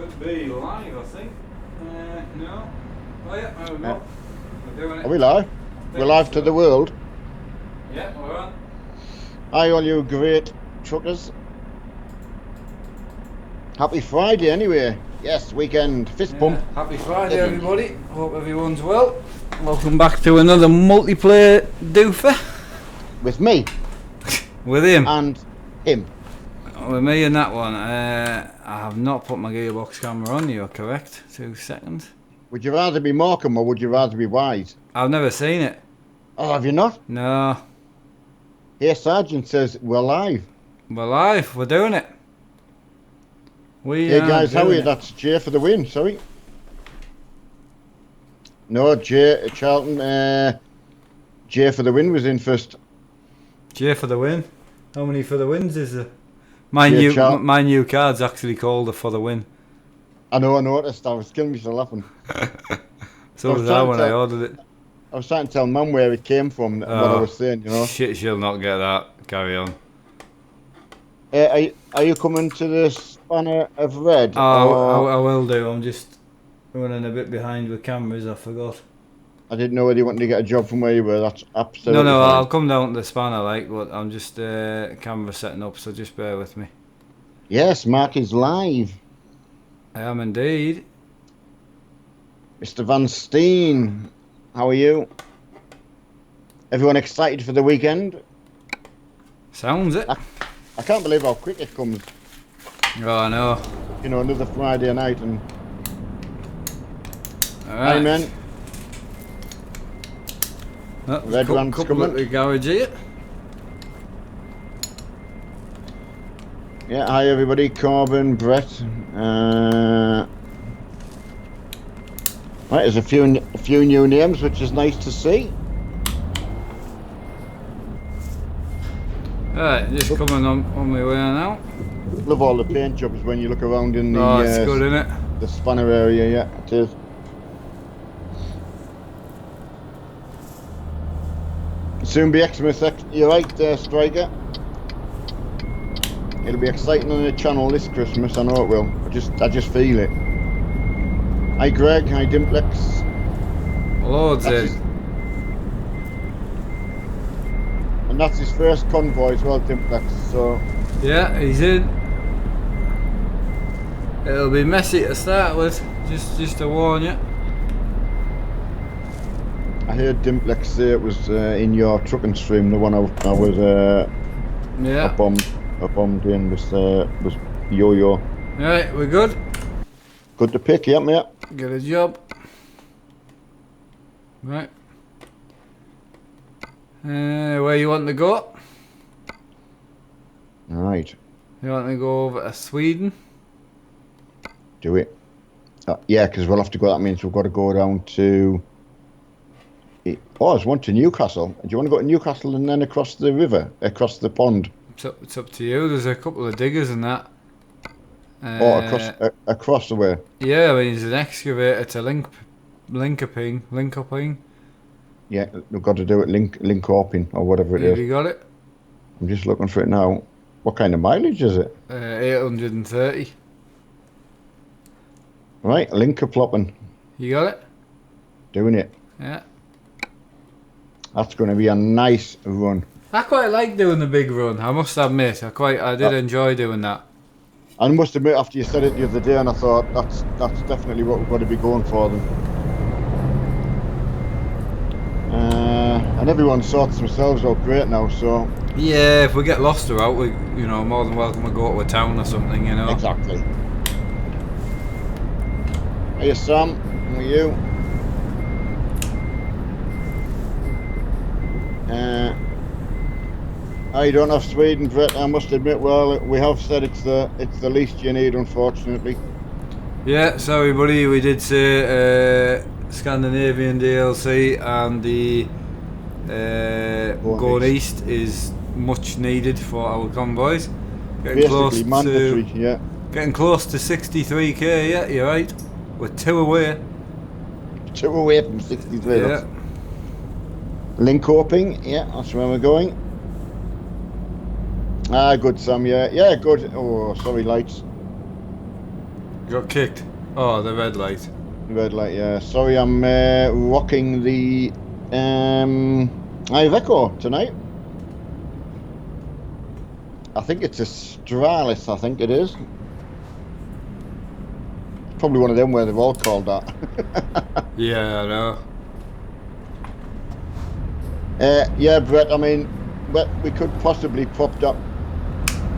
should be live, I think. No. Oh yeah, there we go. We're doing it. Are we live? We're live to the world. Yeah, we're on. Hi, all you great truckers. Happy Friday, anyway. Yes, weekend. Fist pump. Happy Friday, everybody. Hope everyone's well. Welcome back to another multiplayer doofer. With me. With him. And him. With me and that one. I have not put my gearbox camera on, you're correct. 2 seconds. Would you rather be Markham or would you rather be Wise? I've never seen it. Oh, have you not? No. Here, Sergeant says we're live. We're live. We're doing it. Hey guys, how are you? That's Jay for the win, sorry. No, Jay, Charlton, Jay for the win was in first. Jay for the win? How many for the wins is there? My new card's actually called a for the win. I know, I noticed. I was killing myself laughing. So was I when I ordered it. I was trying to tell Mum where it came from, what I was saying, you know. Shit, she'll not get that. Carry on. Are you coming to the Spanner of Red? Oh, I will do. I'm just running a bit behind with cameras. I forgot. I didn't know whether you wanted to get a job from where you were. That's absolutely No, fine. I'll come down to the Spanner, like, but I'm just camera setting up, so just bear with me. Yes, Mark is live. I am indeed. Mr. Van Steen, how are you? Everyone excited for the weekend? Sounds it. I can't believe how quick it comes. Oh, I know. You know, another Friday night and... Alright. Hi, man. Red one's coming. At the garage here. Yeah, hi everybody. Corbin, Brett. Right, there's a few new names, which is nice to see. Alright, just coming on my way now. Love all the paint jobs when you look around in the it's good, isn't it? The Spanner area, yeah, it is. Soon be Xmas, you're right there, Striker. It'll be exciting on the channel this Christmas, I know it will. I just feel it. Hi Greg, hi Dimplex. Loads And that's his first convoy as well, Dimplex, so... Yeah, he's in. It'll be messy to start with, just to warn you. I heard Dimplex say it was in your trucking stream, the one I was yeah. I bombed in was Yo-Yo. Right, we're good? Good to pick, yeah, mate. Get a job. Right. Where you want to go? Right. You want to go over to Sweden? Do it. Yeah, because we'll have to go. That means we've got to go down to... Oh, there's one to Newcastle. Do you want to go to Newcastle and then across the river, across the pond? It's up to you. There's a couple of diggers and that. Across the way? Yeah, I mean, there's an excavator to link up. Yeah, we've got to do it link hopping or whatever it is. Have you got it? I'm just looking for it now. What kind of mileage is it? 830. Right, linker plopping. You got it? Doing it. Yeah. That's going to be a nice run. I quite like doing the big run, I must admit. I did enjoy doing that. I must admit, after you said it the other day, and I thought that's definitely what we've got to be going for them. And everyone sorts themselves out great now, so... Yeah, if we get lost or out, we, more than welcome to go to a town or something, you know. Exactly. Hey Sam, how are you? I don't have Sweden, Brett. I must admit. Well, we have said it's the least you need, unfortunately. Yeah, sorry, buddy. We did say Scandinavian DLC and the going east is much needed for our convoys. Basically mandatory, yeah. Getting close to 63k. Yeah, you're right. We're 2 away. 2 away from 63. Yeah. Link hoping. Yeah, that's where we're going. Ah, good Sam, yeah. Yeah, good. Oh, sorry, lights. Got kicked. Oh, the red light. Red light, yeah. Sorry, I'm rocking the Iveco tonight. I think it's a Stralis, I think it is. Probably one of them where they've all called that. Yeah, I know. Yeah, Brett, I mean, we could possibly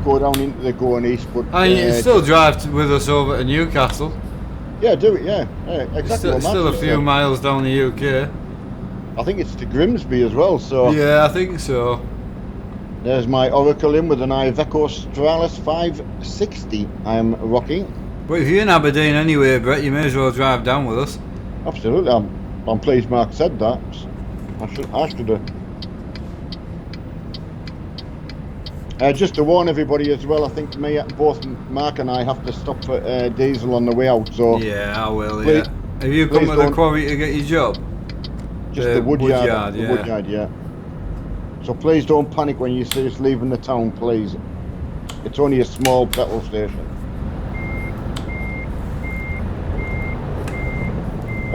go down into the Going East, but... You can still drive with us over to Newcastle. Yeah, do it, yeah. Exactly. Still a few miles down the UK. I think it's to Grimsby as well, so... Yeah, I think so. There's my Oracle in with an Iveco Stralis 560 I'm rocking. But if you're in Aberdeen anyway, Brett, you may as well drive down with us. Absolutely, I'm pleased Mark said that. I should have. Just to warn everybody as well, I think both Mark and I have to stop for diesel on the way out. So yeah, I will. Yeah. Have you come to the quarry to get your job? Just the woodyard. Yeah. The woodyard, yeah. So please don't panic when you see us leaving the town, please. It's only a small petrol station.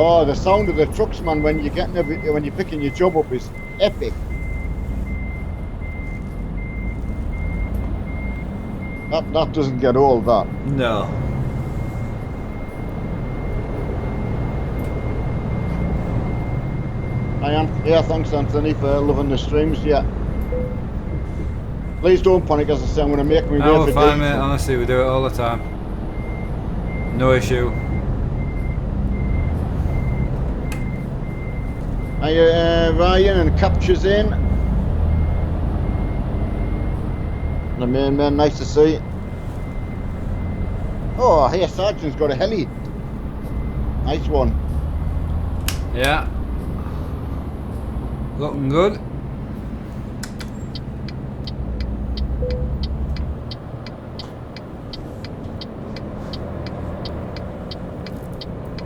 Oh, the sound of the trucks, man, when you're picking your job up is epic. That doesn't get old, that. No. Yeah, thanks Anthony for loving the streams, yeah. Please don't panic, as I say, I'm going to make me way we're for fine, mate, honestly, we do it all the time. No issue. Ryan and Capture's in. The main man, nice to see. Oh, here Sergeant's got a heli. Nice one. Yeah. Looking good.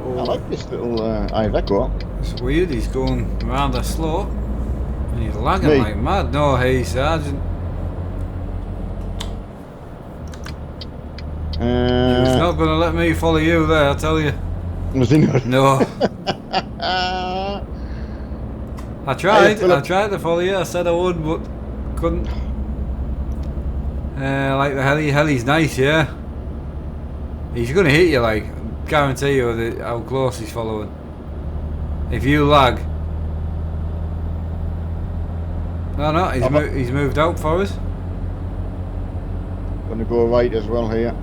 I like this little Iveco. It's weird, he's going rather slow. And he's lagging like mad. No, hey, Sergeant. He's not going to let me follow you there, I tell you. Was he not? No. I tried to follow you, I said I would, but couldn't. Like the heli's nice, yeah. He's going to hit you, like, guarantee you how close he's following. If you lag. No, he's moved out for us. Gonna go right as well here.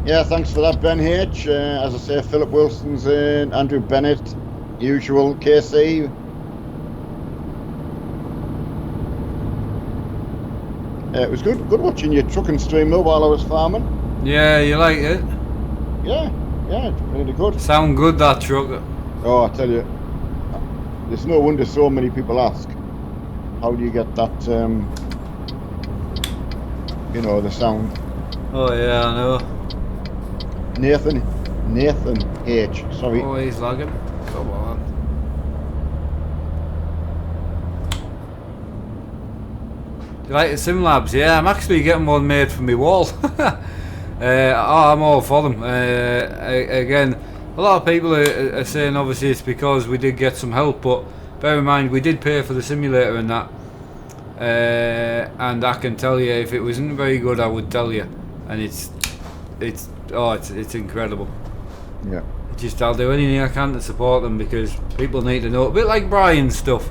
Yeah, thanks for that, Ben H. As I say, Philip Wilson's in, Andrew Bennett, usual, KC. It was good watching your trucking stream though while I was farming. Yeah, you like it? Yeah, it's really good. Sound good, that truck. Oh, I tell you, there's no wonder so many people ask, how do you get that, the sound. Oh yeah, I know. Nathan H, sorry. Oh, he's lagging. Come on. Do you like the SimLabs? Yeah, I'm actually getting one made for my wall. I'm all for them. Again, a lot of people are saying obviously it's because we did get some help, but bear in mind we did pay for the simulator and that. And I can tell you, if it wasn't very good, I would tell you. And it's incredible. Yeah. I'll do anything I can to support them because people need to know. A bit like Brian's stuff.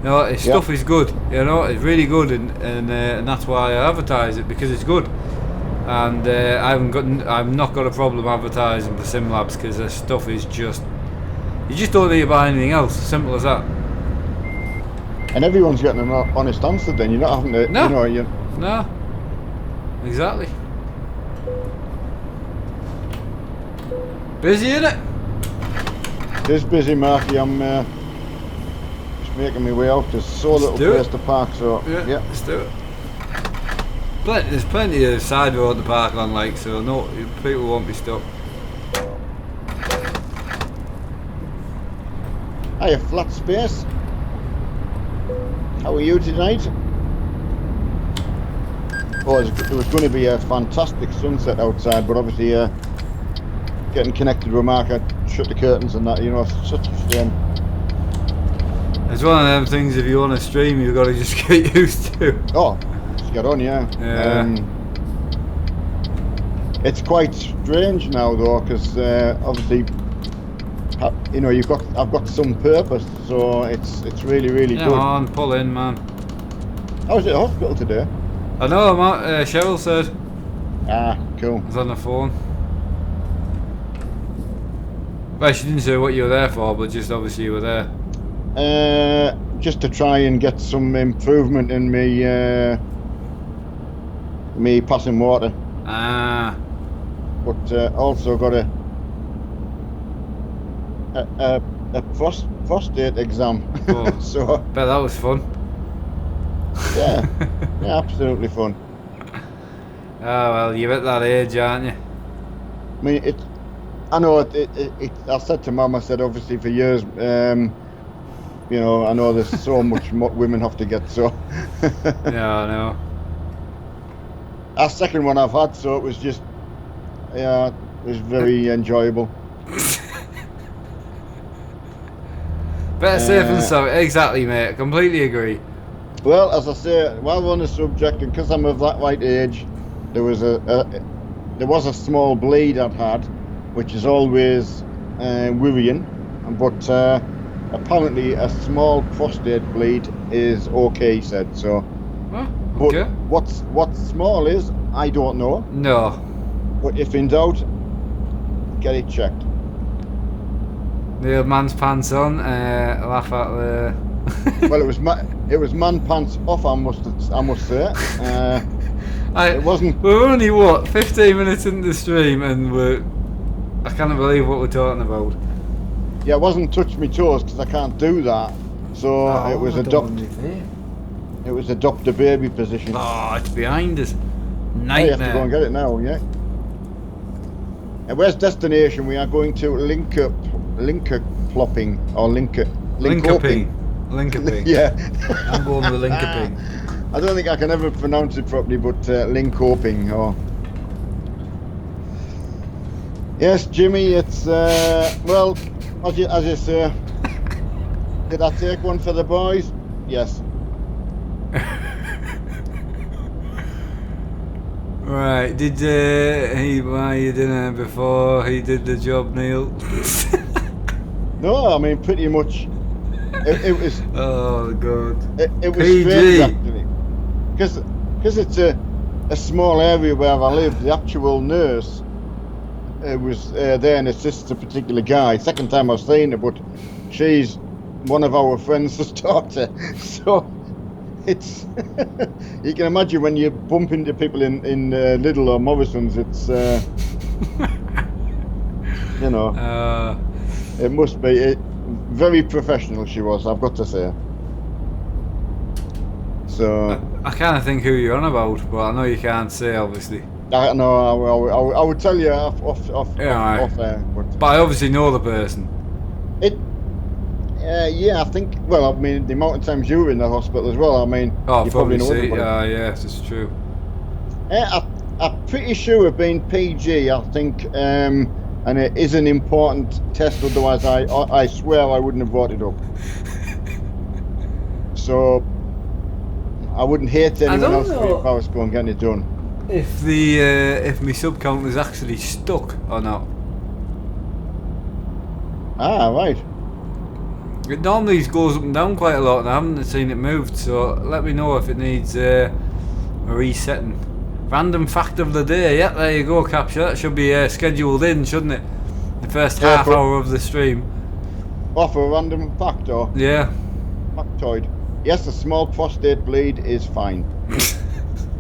His stuff is good. It's really good, and that's why I advertise it, because it's good. And I've not got a problem advertising for SimLabs because their stuff is just. You just don't need to buy anything else. Simple as that. And everyone's getting an honest answer. Then you're not having to. No. No. Exactly. Busy, innit? It is busy, Marky. I'm just making my way out. There's so little place to park, so yeah. Let's do it. There's plenty of side road to park on, like, so no, people won't be stuck. Hiya, Flat Space. How are you tonight? Oh, it was going to be a fantastic sunset outside, but obviously getting connected with Mark, I shut the curtains and that, you know, it's such a shame. It's one of them things, if you want to stream, you've got to just get used to. Oh, just get on, yeah. It's quite strange now, though, because obviously, you know, I've got some purpose, so it's really, really Yeah, good. man, pull in, man. I was at the hospital today. I know, Cheryl said. Ah, cool. I was on the phone. Well, she didn't say what you were there for, but just obviously you were there. Just to try and get some improvement in me passing water. Ah. But also got a prostate exam. Oh, So bet that was fun. yeah, absolutely fun. Ah, well, you're at that age, aren't you? I mean, I know I said to Mum, I said obviously for years, you know, I know there's so much women have to get, so. Yeah, I know. Our second one I've had, so it was just, yeah, it was very enjoyable. Better safe than sorry. Exactly, mate. Completely agree. Well, as I say, while we're on the subject, and because I'm of that right age, there was a small bleed I'd had, which is always worrying, but apparently a small prostate bleed is okay, he said. So, Well, but okay. what small is, I don't know. No. But if in doubt, get it checked. The old man's pants on. Laugh at the. Well, it was man pants off. I must say. It wasn't. We're only what 15 minutes into the stream, and I can't believe what we're talking about. Yeah, it wasn't touch me toes because I can't do that. So it was adopt a baby position. Oh, it's behind us. Oh, Nightmare. you have to go and get it now, yeah. And where's destination? We are going to Linker plopping or Linkoping. Yeah. I'm going with Linkoping. I don't think I can ever pronounce it properly, but Linkoping or. Yes, Jimmy. It's well, as you say. Did I take one for the boys? Yes. Right, did he buy you dinner before he did the job, Neil? No, I mean pretty much. It was. Oh God. It was PG. strange actually, because it's a small area where I live. The actual nurse was there and assists a particular guy. Second time I've seen her, but she's one of our friends' daughter. So. It's you can imagine when you bump into people in Lidl or Morrison's, it's you know, it must be very professional. She was, I've got to say. So I kind of think who you're on about, but I know you can't say obviously. I know I would tell you off air, but I obviously know the person. Yeah, I think. Well, I mean, the amount of times you were in the hospital as well. I mean, Oh, you probably know. Yes, it's true. I'm pretty sure of being PG. I think, and it is an important test. Otherwise, I swear I wouldn't have brought it up. So, I wouldn't hate anyone else if I was going getting it done. If my sub count was actually stuck or not. Ah, right. It normally goes up and down quite a lot, and I haven't seen it moved. So let me know if it needs a resetting. Random fact of the day. Yeah, there you go, Capture. That should be scheduled in, shouldn't it? The first half hour of the stream. Off a random fact, or? Yeah. Factoid. Yes, a small prostate bleed is fine.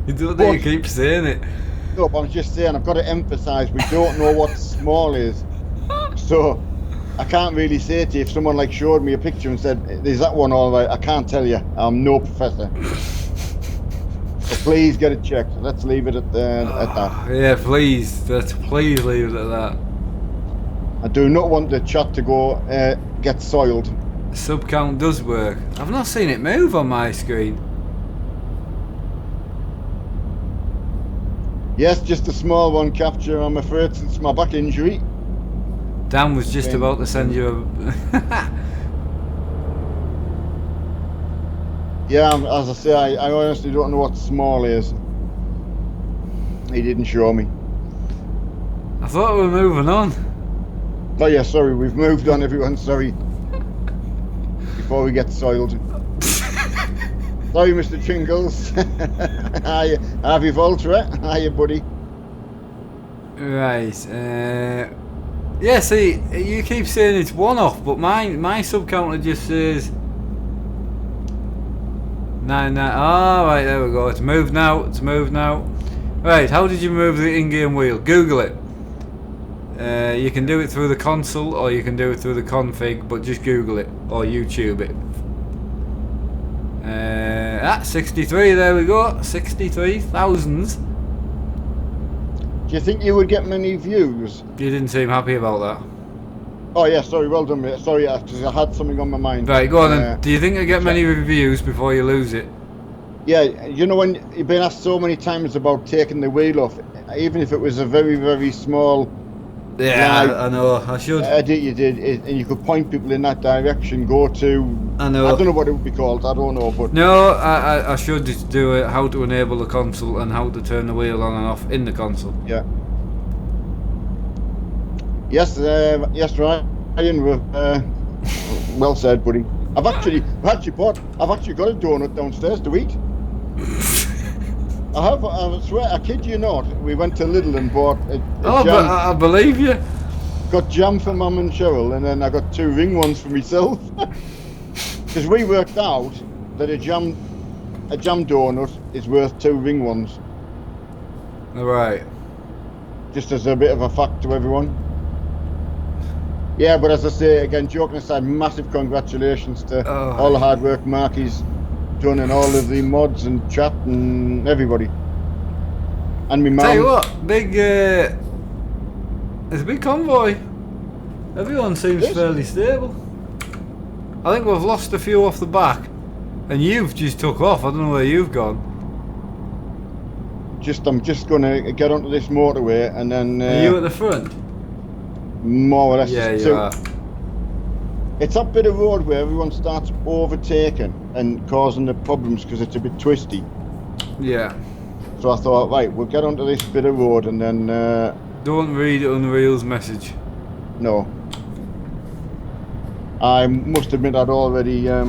You don't need to keep saying it. No, but I'm just saying, I've got to emphasise, we don't know what small is. So, I can't really say to you, if someone like showed me a picture and said, is that one all right? I can't tell you. I'm no professor. So please get it checked. Let's leave it at that. Yeah, please. Please leave it at that. I do not want the chat to go get soiled. Sub count does work. I've not seen it move on my screen. Yes, just a small one capture, I'm afraid, since my back injury. Dan was just about to send you a. Yeah, as I say, I honestly don't know what small is. He didn't show me. I thought we were moving on. Oh yeah, sorry, we've moved on, everyone, sorry. Before we get soiled. Sorry, Mr. Chingles. Hiya, Harvey Voltra. Hiya, buddy. Right. Yeah. See, you keep saying it's one off, but my sub counter just says 9. Oh, right, there we go. It's moved now. It's moved now. Right. How did you move the in-game wheel? Google it. You can do it through the console, or you can do it through the config, but just Google it or YouTube it. 63. There we go. 63,000. Do you think you would get many views? You didn't seem happy about that. Oh yeah, sorry, well done, mate. Sorry, because I had something on my mind. Right, go on then. Do you think I get many reviews before you lose it? Yeah, you know when you've been asked so many times about taking the wheel off, even if it was a very, very small Yeah, I know. I should. edit you did, and you could point people in that direction, go to... I know. I don't know what it would be called, I don't know, but... No, I should just do it. How to enable the console and how to turn the wheel on and off in the console. Yeah. Yes, yes, Ryan. Well said, buddy. I've actually got a donut downstairs to eat. I have. I swear, I kid you not. We went to Lidl and bought a Oh, jam. but I believe you. Got jam for Mum and Cheryl, and then I got 2 ring ones for myself. Because we worked out that a jam donut is worth 2 ring ones. Right. Just as a bit of a fact to everyone. Yeah, but as I say, again, joking aside, massive congratulations to all the hard work Marky's done and all of the mods and chat and everybody. And me mum. Tell you what, big. It's a big convoy. Everyone seems fairly stable. I think we've lost a few off the back, and you've just took off. I don't know where you've gone. I'm just gonna get onto this motorway and then. Are you at the front? More or less. Yeah, you are. It's that bit of road where everyone starts overtaking and causing the problems because it's a bit twisty. Yeah. So I thought, right, we'll get onto this bit of road and then... Don't read Unreal's message. No. I must admit I'd already... I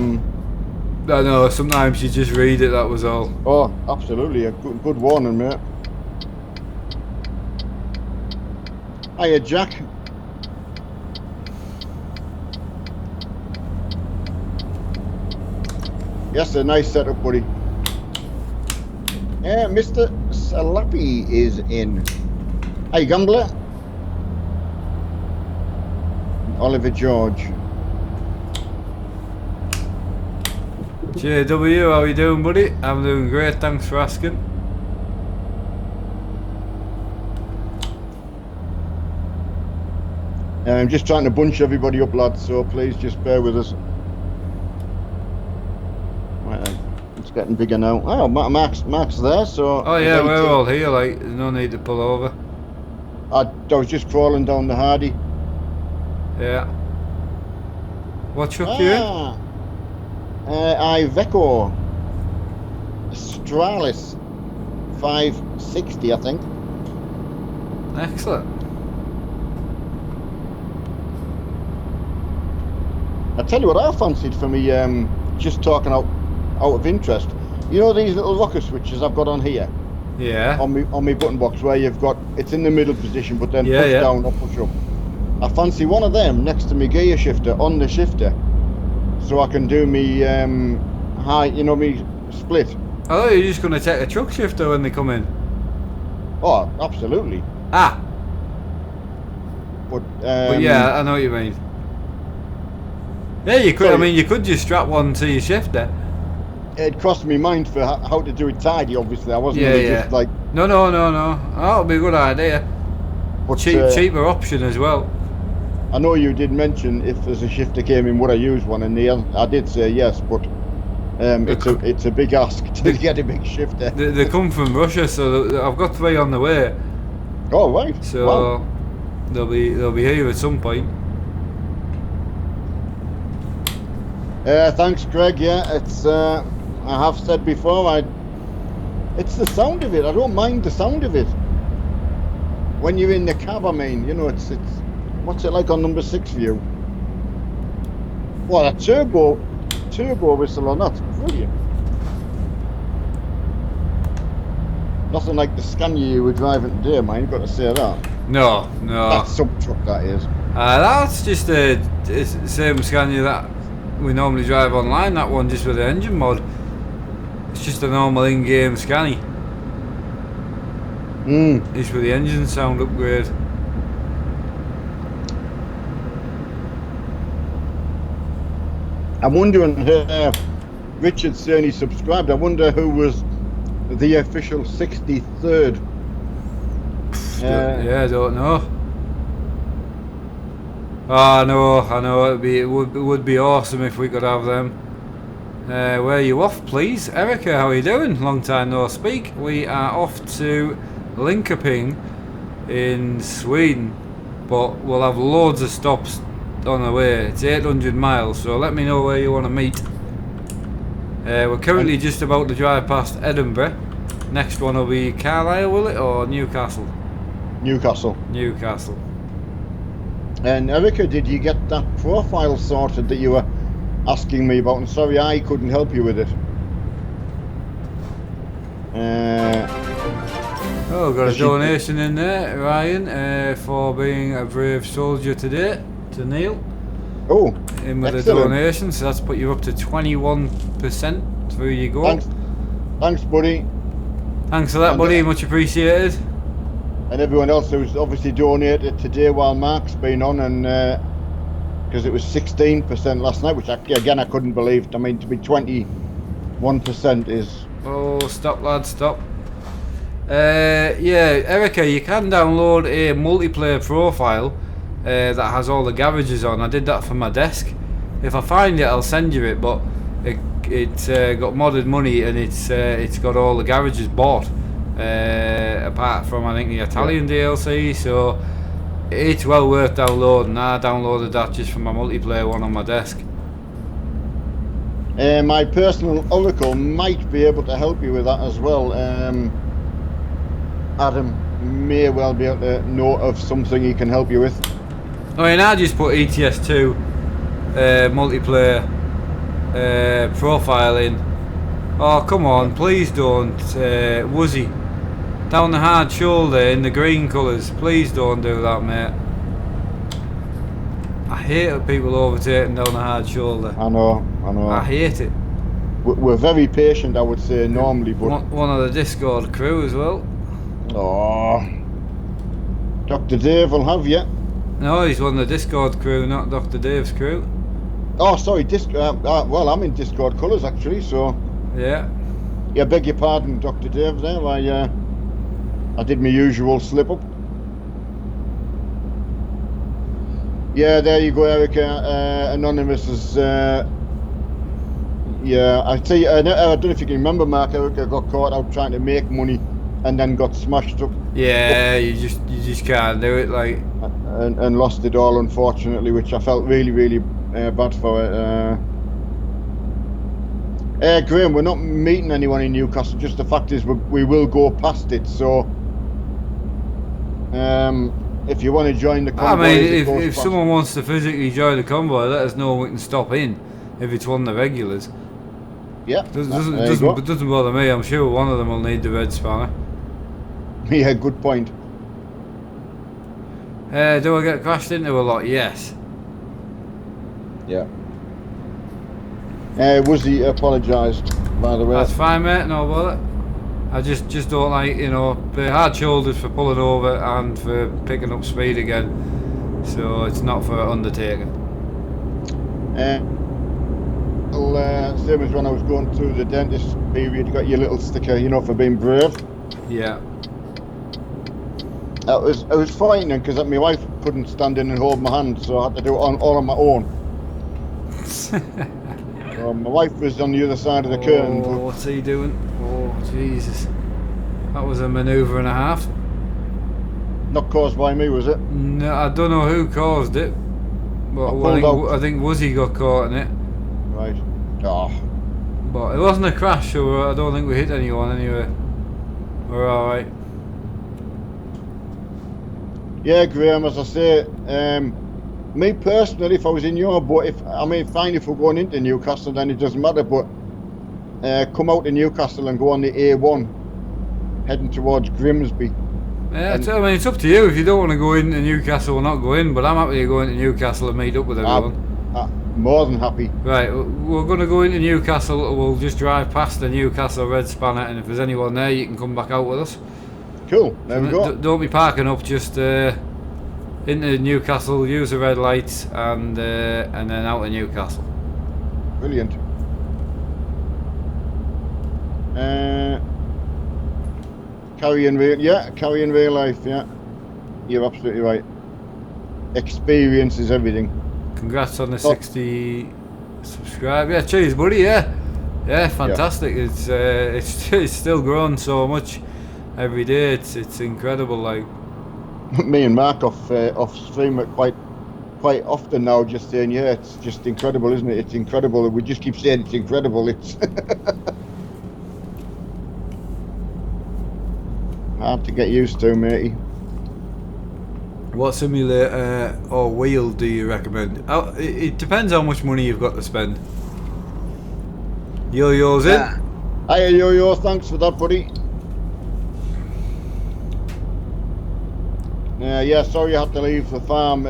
know, sometimes you just read it, that was all. Oh, absolutely. A good warning, mate. Hiya, Jack. Yes, a nice setup, buddy. Mr. Salapi is in. Hey, Gambler. Oliver George. JW, how you doing, buddy? I'm doing great, thanks for asking. I'm just trying to bunch everybody up, lads, so please just bear with us. Right, it's getting bigger now. Oh, Mark's there, so... Oh yeah, we're all here, like, there's no need to pull over. I was just crawling down the Hardy. Yeah. What truck you in? Iveco Stralis 560, I think. Excellent. I tell you what I fancied for me, just talking out of interest. You know these little rocker switches I've got on here? Yeah. On my button box where you've got, it's in the middle position but then push down or push up. I fancy one of them next to my gear shifter on the shifter. So I can do me high, you know, me split. Oh, you're just going to take a truck shifter when they come in? Oh, absolutely. Ah. But yeah, I know what you mean. Yeah, you could. I mean, you could just strap one to your shifter. It crossed me mind for how to do it tidy. Obviously, I wasn't gonna just like. No. That'll be a good idea. But cheaper option as well. I know you did mention if there's a shifter came in, would I use one? And I did say yes, but It's a big ask to get a big shifter. They come from Russia, so I've got 3 on the way. Oh right. So Wow. they'll be here at some point. Thanks, Greg. Yeah, it's. I have said before, it's the sound of it. I don't mind the sound of it. When you're in the cab, I mean, you know, it's. What's it like on number 6 for you? Well, a turbo whistle on that's brilliant. Nothing like the Scania you were driving today, man. You've got to say that. No. That's some truck, that is. That's just it's the same Scania that we normally drive online. That one just with the engine mod. It's just a normal in-game Scania. Just with the engine sound upgrade. I'm wondering, Richard's saying he subscribed. I wonder who was the official 63rd. Yeah, I don't know. Oh, I know. It would be awesome if we could have them. Where are you off, please? Erica, how are you doing? Long time no speak. We are off to Linkoping in Sweden, but we'll have loads of stops on the way. It's 800 miles, so let me know where you want to meet. We're currently just about to drive past Edinburgh. Next one will be Carlisle, will it, or Newcastle? Newcastle. Newcastle. And Erica, did you get that profile sorted that you were asking me about? And sorry, I couldn't help you with it. Got a donation in there, Ryan, for being a brave soldier today, to Neil. Oh, In with excellent. a donation, so that's put you up to 21%. Through you go. Thanks, buddy. Thanks for that, buddy. Much appreciated. And everyone else who's obviously donated today while Mark's been on, and because it was 16% last night, which I couldn't believe. I mean, to be 21% is. Oh, stop, lad, stop. Yeah, Erica, you can download a multiplayer profile that has all the garages on. I did that for my desk. If I find it, I'll send you it. But it's got modded money, and it's got all the garages bought, apart from I think the Italian DLC. So it's well worth downloading. I downloaded that just for my multiplayer one on my desk. My personal oracle might be able to help you with that as well. Adam may well be able to know of something he can help you with. I mean, I just put ETS2 multiplayer profile in. Oh, come on, please don't, Wuzzy. Down the hard shoulder in the green colours. Please don't do that, mate. I hate people overtaking down the hard shoulder. I know. I hate it. We're very patient, I would say, normally, but... One of the Discord crew as well. Oh, Dr. Dave will have you. No, he's one of the Discord crew, not Dr. Dave's crew. Oh, sorry, well, I'm in Discord colours, actually, so... Yeah. Yeah, beg your pardon, Dr. Dave, there. I did my usual slip-up. Yeah, there you go, Erica. Anonymous is... yeah, I see. I don't know if you can remember, Mark. Erica got caught out trying to make money and then got smashed up. Yeah, you just can't do it, like... And lost it all, unfortunately, which I felt really, really bad for it. Graham, we're not meeting anyone in Newcastle. Just the fact is, we will go past it. So, if you want to join the convoy, I mean, if someone wants to physically join the convoy, let us know. We can stop in if it's one of the regulars. Yeah, doesn't bother me. I'm sure one of them will need the red spanner. Yeah, good point. Do I get crashed into a lot? Yes. Yeah. Wuzzy apologised, by the way. That's fine, mate. No bother. I just don't like, the hard shoulders for pulling over and for picking up speed again. So it's not for undertaking. Same as when I was going through the dentist period, you got your little sticker, for being brave. Yeah. I was frightening because my wife couldn't stand in and hold my hand, so I had to do it all on my own. My wife was on the other side of the curtain. Oh, But what's he doing? Oh, Jesus. That was a manoeuvre and a half. not caused by me, was it? No, I don't know who caused it. But I think Wuzzy got caught in it. Right. Oh. But it wasn't a crash, so I don't think we hit anyone anyway. We're alright. Yeah, Graham, as I say, me personally, if I was in your boat, fine if we're going into Newcastle, then it doesn't matter, but come out to Newcastle and go on the A1, heading towards Grimsby. Yeah, I mean, it's up to you. If you don't want to go into Newcastle, we'll not go in, but I'm happy to go into Newcastle and meet up with everyone. More than happy. Right, we're going to go into Newcastle. We'll just drive past the Newcastle Red Spanner, and if there's anyone there, you can come back out with us. Cool, there we go. Don't be parking up, just into Newcastle, use the red lights, and then out of Newcastle. Brilliant. Carrying real life, yeah. You're absolutely right. Experience is everything. Congrats on the 60 subscribe. Yeah, cheers, buddy. Yeah, fantastic. Yeah. It's still growing so much every day. It's incredible. Like me and Mark off stream it quite often now, just saying, yeah, it's just incredible, isn't it? It's incredible. We just keep saying it's incredible. It's hard to get used to, matey. What simulator or wheel do you recommend? It depends how much money you've got to spend. Yo-yo's in. Hiya, Yo-yo, thanks for that, buddy. Yeah, sorry I had to leave the farm.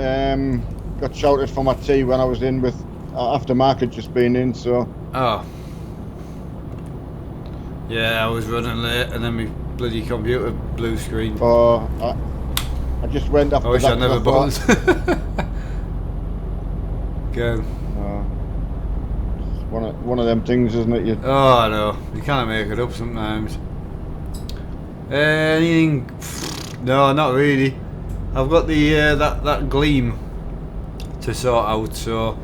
Got shouted for my tea when I was in with after Mark had just been in, so. Oh. Yeah, I was running late and then my bloody computer blue screen. Oh, I just went after I wish that. I never bought. Go. It's one of them things, isn't it? Oh, I know. You can't make it up sometimes. Anything? No, not really. I've got the that gleam to sort out, so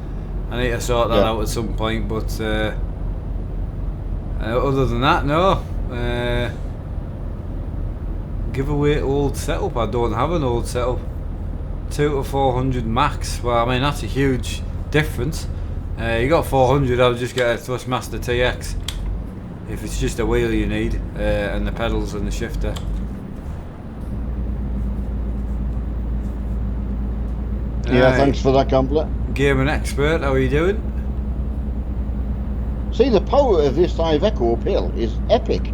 I need to sort that out at some point. But other than that, no. Give away old setup. I don't have an old setup. 2 to 400 max. Well, I mean that's a huge difference. You got 400. I'll just get a Thrustmaster TX if it's just a wheel you need and the pedals and the shifter. Yeah, thanks for that compliment. Gaming expert, how are you doing? See, the power of this Iveco pill is epic.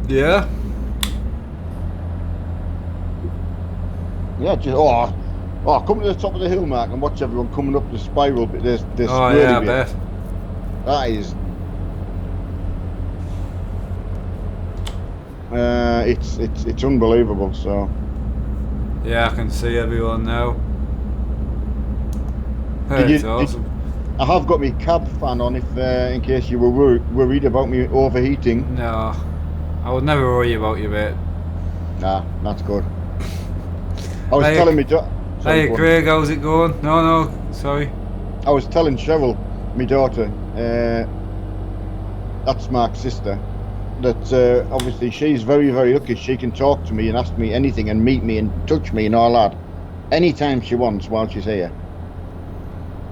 Yeah. Yeah, just come to the top of the hill, Mark, and watch everyone coming up the spiral bit. There's oh yeah, I bet. That is. It's unbelievable. So. Yeah, I can see everyone now. It's awesome. I have got my cab fan on if, in case you were worried about me overheating. No, I would never worry about you, mate. Nah, that's good. I was telling me. Hey, Craig, how's it going? No, sorry. I was telling Cheryl, my daughter, that's Mark's sister, that obviously she's very, very lucky. She can talk to me and ask me anything and meet me and touch me and all that anytime she wants while she's here.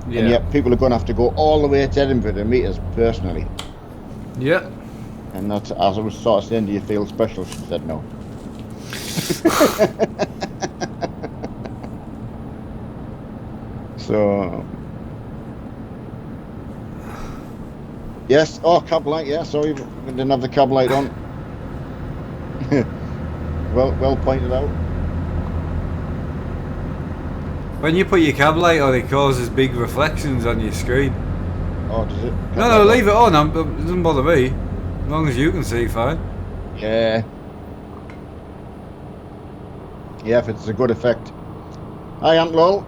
Yeah. And yet people are going to have to go all the way to Edinburgh to meet us personally. Yeah. And that's, as I was sort of saying, do you feel special? She said no. So, yes. Oh, cab light. Yeah, sorry, we didn't have the cab light on. well pointed out. When you put your cab light on, it causes big reflections on your screen. Oh, does it? No, leave it on. It doesn't bother me, as long as you can see fine. Yeah. Yeah, if it's a good effect. Hi, Ant Lol.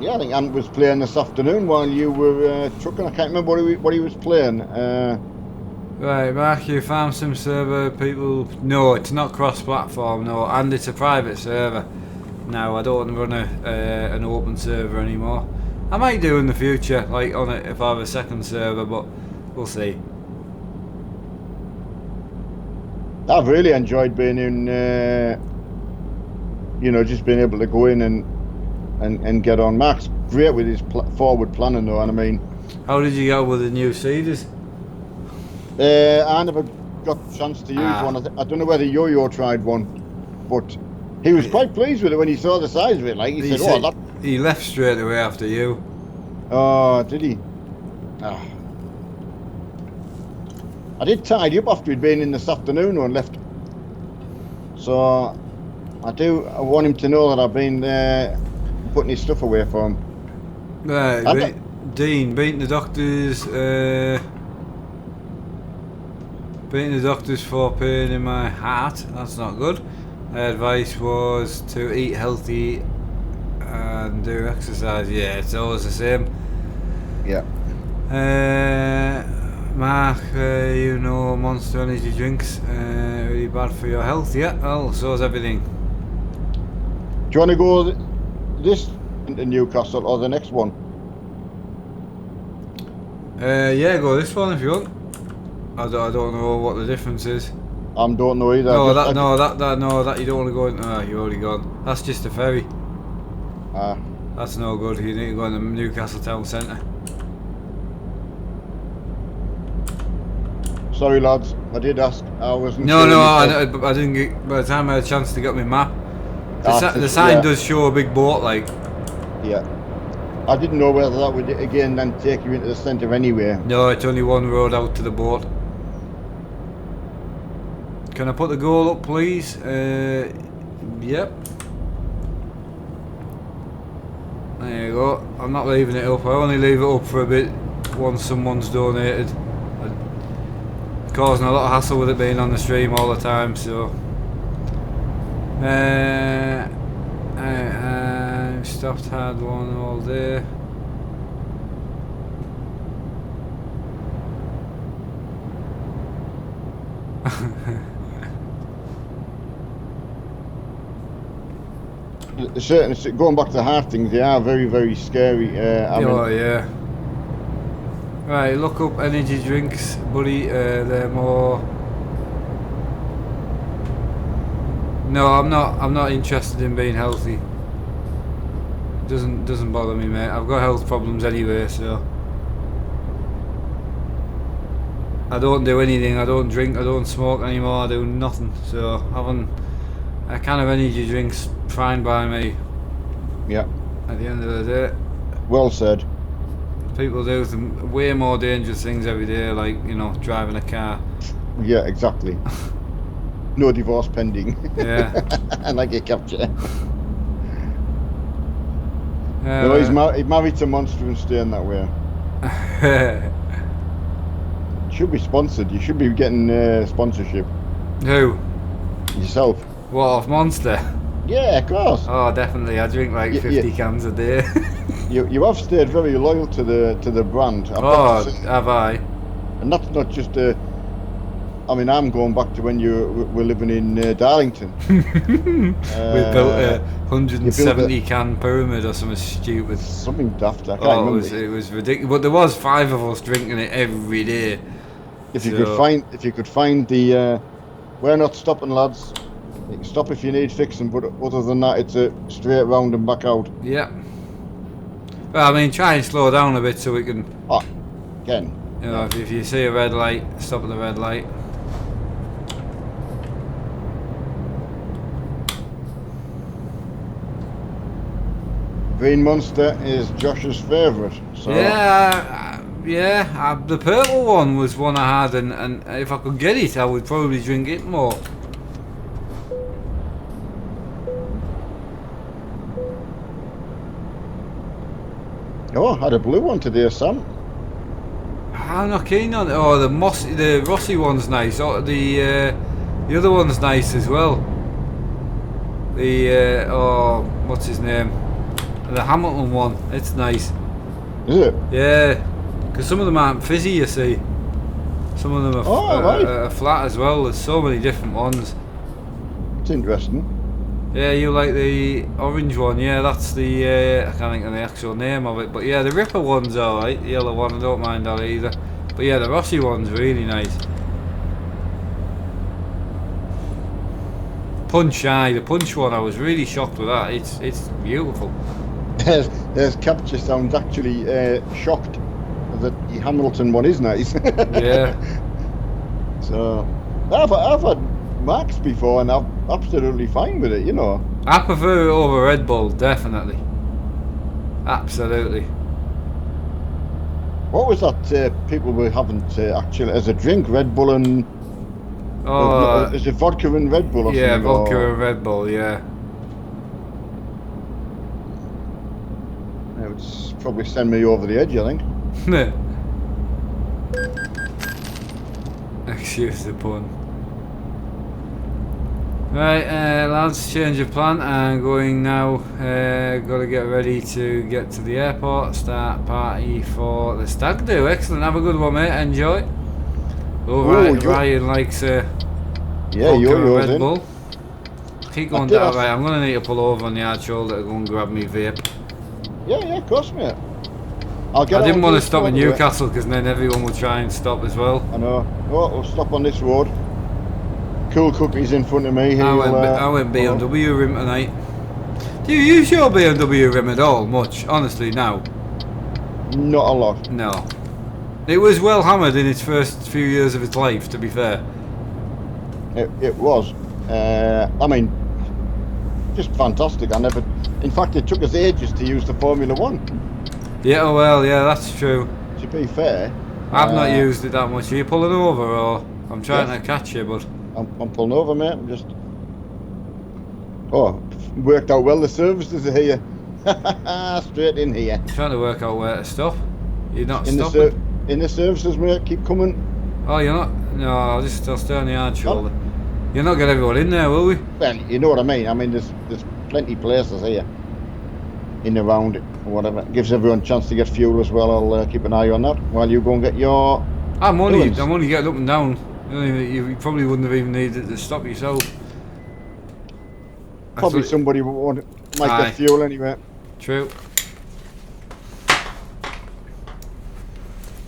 Yeah, I think Ant was playing this afternoon while you were trucking. I can't remember what he was playing. Right, Mark, your farm sim server people. No, it's not cross-platform. No, and it's a private server. Now I don't run an open server anymore. I might do in the future, like on it if I have a second server, but we'll see. I've really enjoyed being in, you know, just being able to go in and get on. Mark's great with his forward planning though, and I mean... How did you go with the new seeders? I never got a chance to use one. I don't know whether Yo-Yo tried one, but he was quite pleased with it when he saw the size of it. Like he said, "Oh, that." He left straight away after you. Oh, did he? Oh. I did tidy up after he'd been in this afternoon and left. So I want him to know that I've been putting his stuff away for him. Right, Dean, beating the doctors. Beating the doctors for pain in my heart. That's not good. Their advice was to eat healthy and do exercise. Yeah, it's always the same. Yeah. Mark, you know, Monster Energy drinks really bad for your health. Yeah, well, so is everything. Do you want to go this into Newcastle or the next one? Yeah, go this one if you want. I don't know what the difference is. I don't know either. No, that you don't want to go in. Oh, you're already gone. That's just a ferry. That's no good. You need to go in the Newcastle town centre. Sorry lads, I did ask. I wasn't. No, I didn't get. By the time I had a chance to get my map, the sign does show a big boat, like. Yeah. I didn't know whether that would again then take you into the centre anyway. No, it's only one road out to the boat. Can I put the goal up, please? Yep. There you go. I'm not leaving it up. I only leave it up for a bit once someone's donated. Causing a lot of hassle with it being on the stream all the time, so. Stopped had one all day. Certainly, going back to the hard things, they are very, very scary. Oh yeah. Right, look up energy drinks, buddy. They're more. No, I'm not interested in being healthy. Doesn't bother me, mate. I've got health problems anyway, so. I don't do anything. I don't drink. I don't smoke anymore. I do nothing. So having a can of energy drinks fine by me. Yeah. At the end of the day. Well said. People do some way more dangerous things every day, like, you know, driving a car. Yeah, exactly. No divorce pending. Yeah. And like a capture. No, he's married to Monster and staying that way. Should be sponsored. You should be getting sponsorship. Who? Yourself. What, off Monster? Yeah, of course. Oh, definitely. I drink like 50 cans a day. You have stayed very loyal to the brand. Have I? And that's not just I mean, I'm going back to when you were living in Darlington. We built a 170 can pyramid or something stupid. Something daft. I can't remember. It was ridiculous. But there was 5 of us drinking it every day. If you could find the, we're not stopping, lads. You can stop if you need fixing, but other than that, it's a straight round and back out. Yeah. Well, I mean, try and slow down a bit so we can. Oh, again. You know, if you see a red light, stop at the red light. Green Monster is Josh's favourite. So. Yeah, the purple one was one I had, and if I could get it, I would probably drink it more. Oh, I had a blue one today, Sam. I'm not keen on it. Oh, the Rossi one's nice. Oh, the other one's nice as well. The what's his name? The Hamilton one. It's nice. Is it? Yeah, because some of them aren't fizzy, you see. Some of them are, right. are flat as well. There's so many different ones. It's interesting. Yeah, you like the orange one. Yeah, that's the I can't think of the actual name of it, but yeah, the Ripper one's alright. The yellow one, I don't mind that either. But yeah, the Rossi one's really nice. Punch, aye, the Punch one, I was really shocked with that. It's beautiful. There's capture sounds actually shocked that the Hamilton one is nice. Yeah. So I've had Max before and I'm absolutely fine with it, you know. I prefer it over Red Bull, definitely. Absolutely. What was that people were having actually as a drink? Red Bull and is it vodka and Red Bull or yeah, something? vodka Or, and Red Bull, yeah. it would probably send me over the edge, I think. Excuse the pun. Right, lads, change of plan. I'm going now. Got to get ready to get to the airport. Start party for the stag do. Excellent. Have a good one, mate. Enjoy. Ryan likes Yeah, vodka you're and yours Red in. Bull. Keep going did down. ask- Right, I'm going to need to pull over on the hard shoulder to go and grab me vape. Yeah, of course, mate. I'll get I didn't on want to this stop in road, Newcastle because then everyone would try and stop as well. I know. Oh, we'll stop on this road. Cool Cookies in front of me. I went BMW rim tonight. Do you use your BMW rim at all? Much? Honestly, now? Not a lot. No. It was well hammered in its first few years of its life, to be fair. It was. I mean, just fantastic. In fact, it took us ages to use the Formula One. Yeah, oh well, yeah, that's true. To be fair, I've not used it that much. Are you pulling over, or I'm trying Yes. to catch you, but I'm pulling over, mate. I'm just. Oh, worked out well. The services are here. Straight in here. trying to work out where to stop. You're not In stopping? the services, mate. Keep coming. Oh, you're not? No, I'll stay on the hard shoulder. You're not get everyone in there, will we? Well, you know what I mean. I mean, there's plenty of places here. In around it, or whatever. Gives everyone a chance to get fuel as well. I'll keep an eye on that while you go and get your. I'm only Doings. getting up and down. You probably wouldn't have even needed to stop yourself. Probably That's what- somebody might Aye. get fuel anyway. True.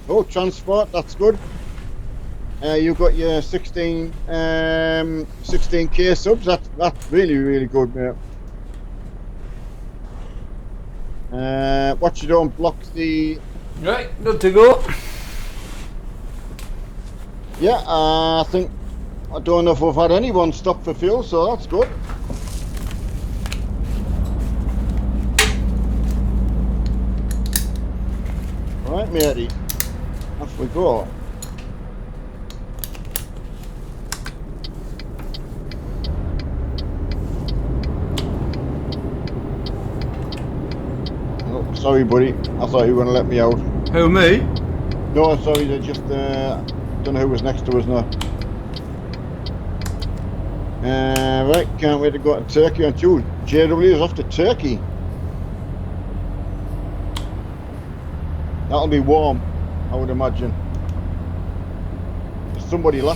Oh, transport, that's good. You got your 16k subs. That's really good, mate. Watch you don't block the. Right, good to go. Yeah, I don't know if we've had anyone stop for fuel, so that's good. Right, matey. Off we go. Oh, sorry, buddy. I thought you were going to let me out. Who, me? No, sorry. I just don't know who was next to us now. Right, can't wait to go to Turkey on Tuesday. JW is off to Turkey. That'll be warm, I would imagine. Somebody we were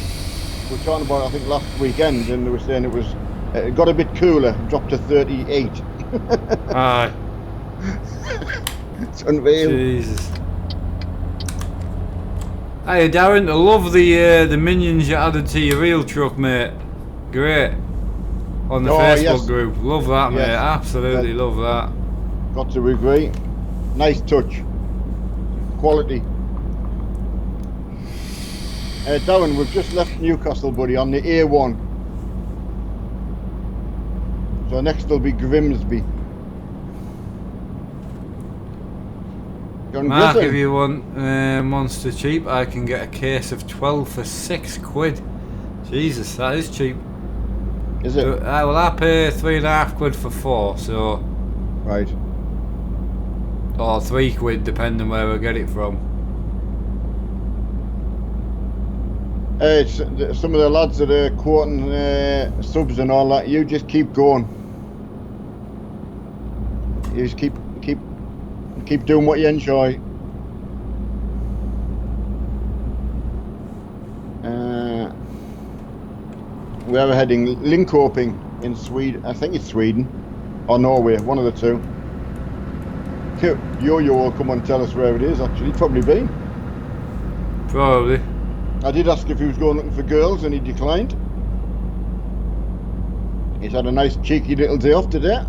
talking about, I think last weekend, and they were saying it got a bit cooler, dropped to 38. Aye. It's unreal. Jesus. Hey Darren, I love the minions you added to your real truck, mate. Great. On the Oh, Facebook yes. group. Love that, mate. Yes. Absolutely love that. Got to agree. Nice touch. Quality. Darren, we've just left Newcastle, buddy, on the A1. So next will be Grimsby. You're in Mark, Brisbane? if you want Monster cheap, I can get a case of 12 for £6. Jesus, that is cheap. Is it? Well, I pay £3.50 for 4, so. Right. Or £3 depending where I get it from. Some of the lads that are quoting subs and all that, you just keep going. You just keep doing what you enjoy. Where we're heading, Linkoping. in Sweden. I think it's Sweden or Norway, one of the two. Yo-Yo will come and tell us where it is. Actually, probably been. Probably. I did ask if he was going looking for girls, and he declined. He's had a nice cheeky little day off today.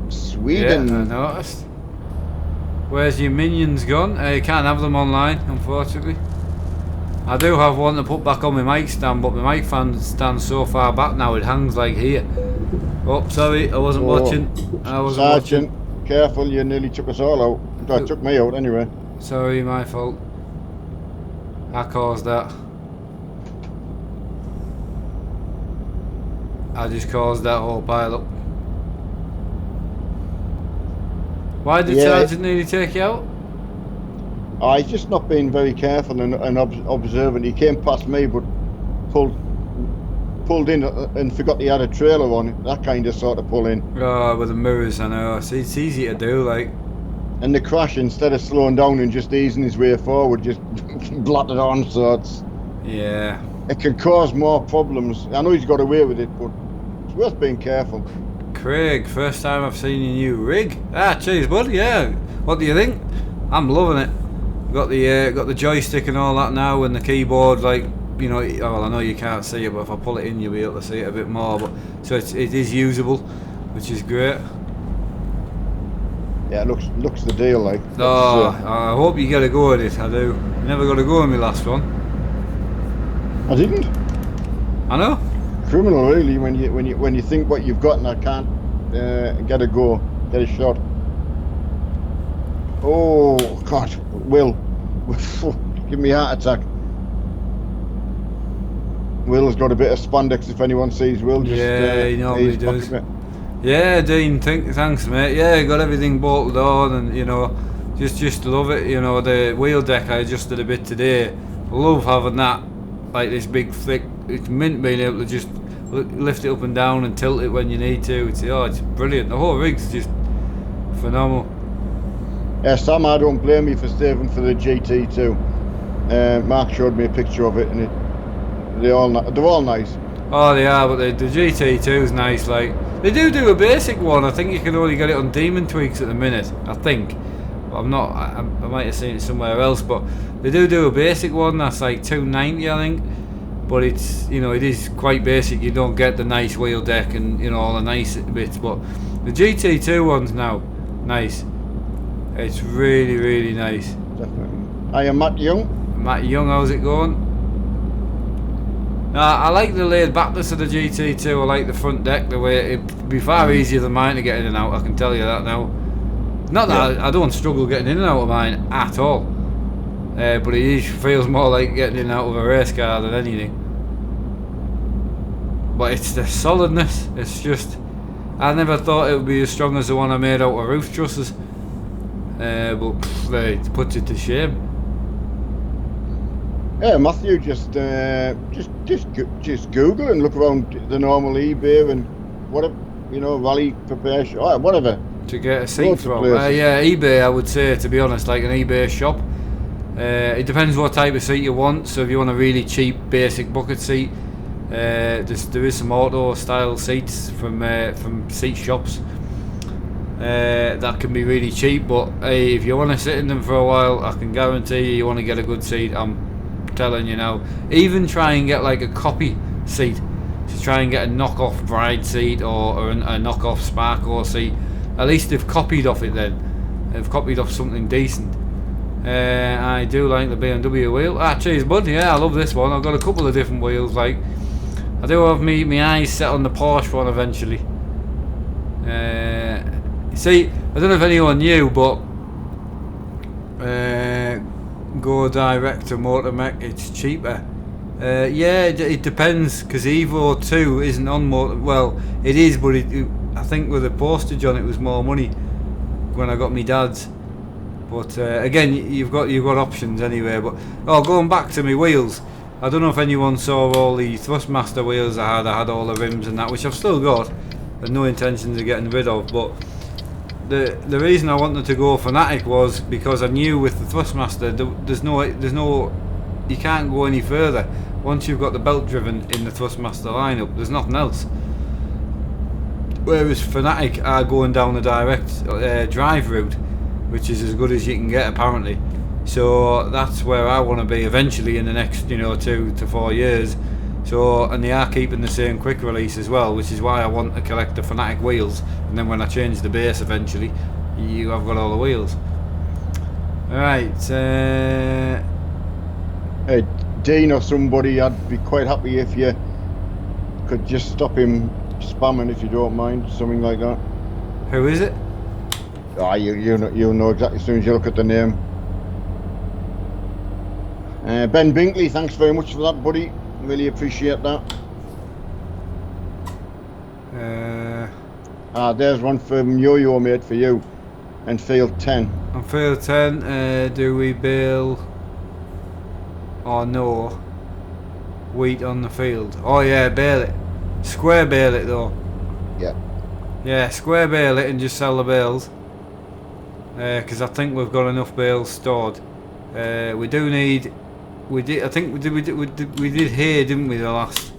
Sweden. Yeah, I noticed. Where's your minions gone? You can't have them online, unfortunately. I do have one to put back on my mic stand, but my mic stands so far back now it hangs like here. Oh, sorry, I wasn't watching. I wasn't Sergeant, watching. careful, you nearly took us all out. Well, took me out anyway. Sorry, my fault. I caused that. I just caused that whole pile up. Why did Sergeant nearly take you out? Oh, he's just not being very careful and observant. He came past me, but pulled in and forgot he had a trailer on. That kind of sort of pull in. Oh, with the mirrors, I know. It's easy to do, like. And the crash, instead of slowing down and just easing his way forward, just blatted on. So it can cause more problems. I know he's got away with it, but it's worth being careful. Craig, first time I've seen your new rig. Ah, cheers, bud. Yeah. What do you think? I'm loving it. Got the joystick and all that now, and the keyboard. Like, you know, well, I know you can't see it, but if I pull it in, you'll be able to see it a bit more. But so it is usable, which is great. Yeah, it looks the deal, like. Oh, I hope you get a go at it. I do. Never got a go in my last one. I didn't. I know. Criminal, really, when you think what you've got and I can't get a go, get a shot. Oh God, Will, give me a heart attack. Will's got a bit of spandex. If anyone sees Will, just he normally does. Yeah, Dean, thanks, mate. Yeah, got everything bolted on, and you know, just love it. You know, the wheel deck I adjusted a bit today. Love having that, like this big thick. It's mint being able to just lift it up and down and tilt it when you need to. It's brilliant. The whole rig's just phenomenal. Yeah, Sam, I don't blame you for saving for the GT2. Mark showed me a picture of it, and they're all nice. Oh, they are, but the GT2 is nice. Like, they do a basic one. I think you can only get it on Demon Tweaks at the minute. I think. But I'm not. I might have seen it somewhere else, but they do a basic one. That's like $290, I think. But it's, you know, it is quite basic. You don't get the nice wheel deck and, you know, all the nice bits. But the GT2 one's now nice. It's really, really nice. Definitely. I am Matt Young. Matt Young, how's it going? I like the laid backness of the GT2. I like the front deck, the way it'd be far easier than mine to get in and out. I can tell you that now. Not that I don't struggle getting in and out of mine at all. But it feels more like getting in and out of a race car than anything. But it's the solidness. It's just, I never thought it would be as strong as the one I made out of roof trusses. But it puts it to shame. Yeah, Matthew, just Google and look around the normal eBay and whatever, you know, rally preparation, whatever. To get a seat from. Yeah, eBay, I would say, to be honest, like an eBay shop. It depends what type of seat you want. So if you want a really cheap basic bucket seat, there is some auto style seats from seat shops that can be really cheap. But hey, if you want to sit in them for a while, I can guarantee you want to get a good seat. I'm telling you now. Even try and get like a copy seat. To try and get a knockoff Bride seat or a knockoff Sparko seat. At least they've copied off it then. They've copied off something decent. I do like the BMW wheel. Ah, cheers, bud. Yeah, I love this one. I've got a couple of different wheels. Like, I do have my eyes set on the Porsche one eventually. See, I don't know if anyone knew, but go direct to Motormech. It's cheaper. Yeah, it depends, because Evo 2 isn't on Motor. Well, it is, but I think with the postage on it was more money when I got my dad's. But again, you've got options anyway. But going back to my wheels, I don't know if anyone saw all the Thrustmaster wheels I had all the rims and that, which I've still got and no intentions of getting rid of. But the reason I wanted to go Fanatic was because I knew with the Thrustmaster there's no you can't go any further once you've got the belt driven in the Thrustmaster lineup. There's nothing else. Whereas Fnatic are going down the direct drive route, which is as good as you can get apparently. So that's where I want to be eventually in the next 2 to 4 years. So, and they are keeping the same quick release as well, which is why I want to collect the Fnatic wheels, and then when I change the base eventually, I've got all the wheels. Alright, Dean or somebody, I'd be quite happy if you could just stop him spamming, if you don't mind, something like that. who is it? You'll know exactly as soon as you look at the name. Ben Binkley, thanks very much for that, buddy. Really appreciate that. There's one from Yo-Yo, mate, for you. And field 10. On field 10, do we bail or no wheat on the field? Oh yeah, bail it. Square bail it though. Yeah. Yeah, square bail it and just sell the bales. Because I think we've got enough bales stored. We do need. We did. I think we did hay, didn't we? The last.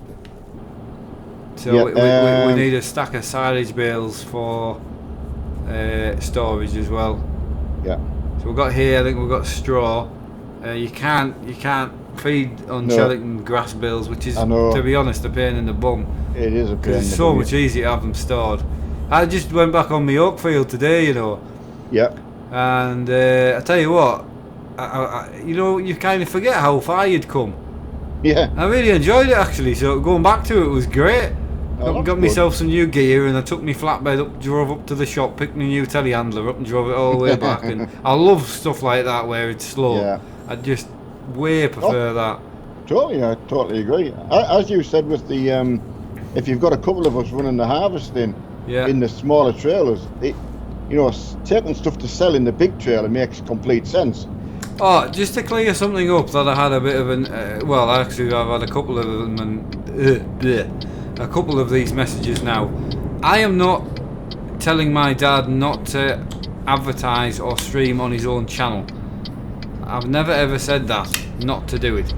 So yeah, we need a stack of silage bales for storage as well. Yeah. So we've got hay. I think we've got straw. You can't feed on Chellington grass bales, which is, to be honest, a pain in the bum. It is a pain. Because it's so much easier to have them stored. I just went back on my oak field today, Yeah. And I tell you what, you kind of forget how far you'd come. Yeah. I really enjoyed it actually. So going back to it was great. Got myself some new gear, and I took my flatbed up, drove up to the shop, picked my new telehandler up, and drove it all the way back. And I love stuff like that where it's slow. Yeah. I just way prefer that. Totally, I totally agree. As you said with the, if you've got a couple of us running the harvesting in the smaller trailers, taking stuff to sell in the big trailer makes complete sense. Oh, just to clear something up that I had a bit of an, well, actually I've had a couple of them, and a couple of these messages now. I am not telling my dad not to advertise or stream on his own channel. I've never ever said that, not to do it.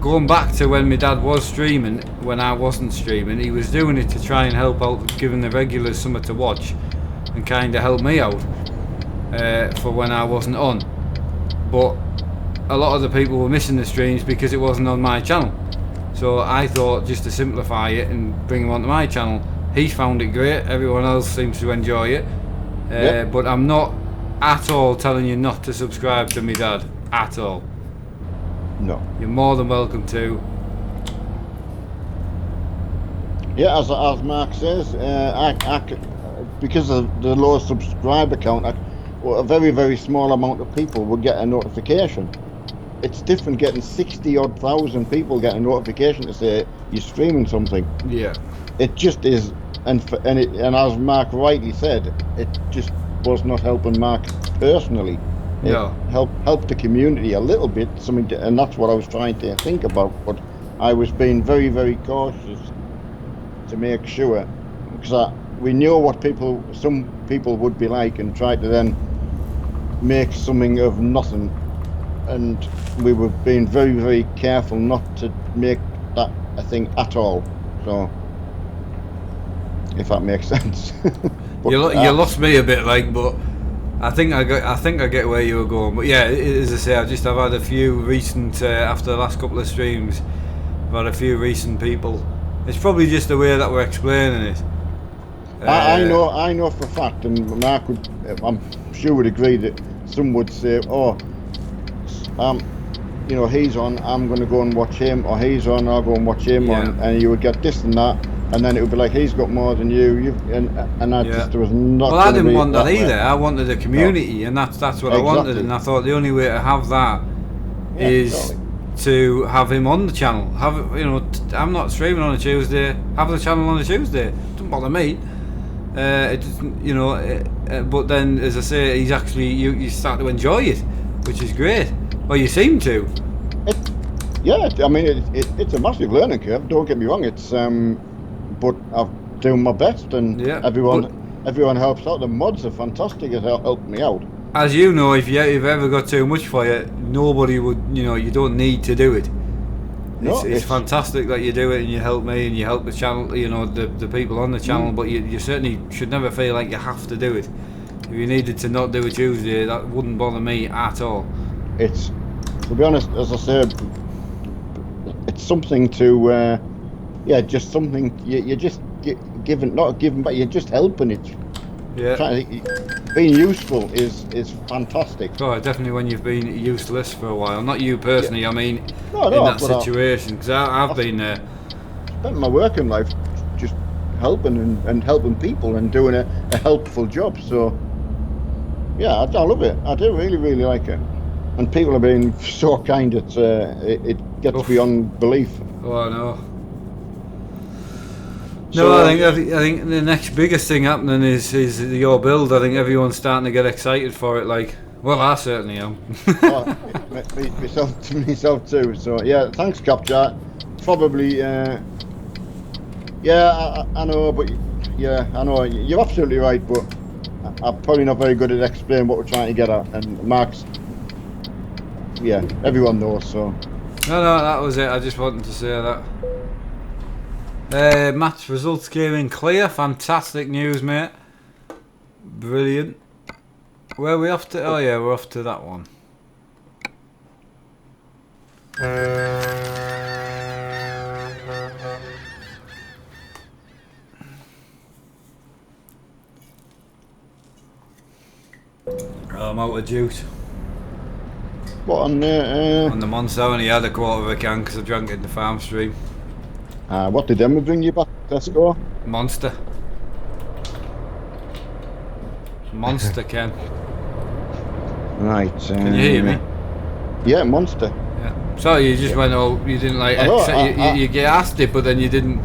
Going back to when my dad was streaming, when I wasn't streaming, he was doing it to try and help out, giving the regulars something to watch and kind of help me out for when I wasn't on. But a lot of the people were missing the streams because it wasn't on my channel. So I thought just to simplify it and bring them onto my channel. He found it great, everyone else seems to enjoy it. But I'm not at all telling you not to subscribe to me dad, at all. No. You're more than welcome to. Yeah, as Mark says, because of the low subscriber count, a very, very small amount of people will get a notification. It's different getting 60-odd thousand people get a notification to say you're streaming something. Yeah. It just is, and as Mark rightly said, it just was not helping Mark personally. No. Helped the community a little bit, and that's what I was trying to think about. But I was being very, very cautious to make sure, because we knew what some people would be like, and tried to then make something of nothing. And we were being very, very careful not to make that a thing at all. So, if that makes sense. But, you lost me a bit, but I think I get where you were going. But yeah, as I say, I've had a few recent after the last couple of streams. I've had a few recent people. It's probably just the way that we're explaining it. I know for a fact, and Mark I'm sure would agree that some would say, he's on, I'm going to go and watch him, or he's on, I'll go and watch him, and you would get this and that, and then it would be like, he's got more than you, there was not. Well, I didn't want that either. I wanted a community, and that's what I wanted, and I thought the only way to have that is to have him on the channel. I'm not streaming on a Tuesday. Have the channel on a Tuesday. Doesn't bother me. It doesn't, but then, as I say, he's actually you start to enjoy it, which is great. Well, you seem to. I mean, it's a massive learning curve. Don't get me wrong. It's but I'm doing my best, and everyone helps out. The mods are fantastic at helping me out. As you know, if you've ever got too much for you, nobody would. You don't need to do it. It's fantastic that you do it and you help me and you help the channel, you know, the people on the channel, but you certainly should never feel like you have to do it. If you needed to not do a Tuesday, that wouldn't bother me at all. It's, to be honest, as I said, it's something to, just something, you're just giving, not giving back, you're just helping it. Yeah. Being useful is fantastic. Oh, definitely when you've been useless for a while. Not you personally, I mean, in that situation, because I've been there. Spent my working life just helping and helping people and doing a helpful job. So, yeah, I love it. I do really like it. And people have been so kind, it gets beyond belief. Oh, I know. So, no, I think the next biggest thing happening is your build. I think everyone's starting to get excited for it. Like, well, I certainly am. myself too. So yeah, thanks, Capture. Probably, I know, but yeah, I know you're absolutely right. But I'm probably not very good at explaining what we're trying to get at. And Mark's, yeah, everyone knows. So no, that was it. I just wanted to say that. Match results came in clear. Fantastic news, mate. Brilliant. Where are we off to? Oh yeah, we're off to that one. I'm out of juice. What on the Monster? I only had a quarter of a can because I drank it in the farm stream. What did Emma bring you back? Let's go. Monster, Ken. Right. Can you hear me? Yeah, Monster. Yeah. Sorry, you just went. Oh, you didn't like. You get asked it, but then you didn't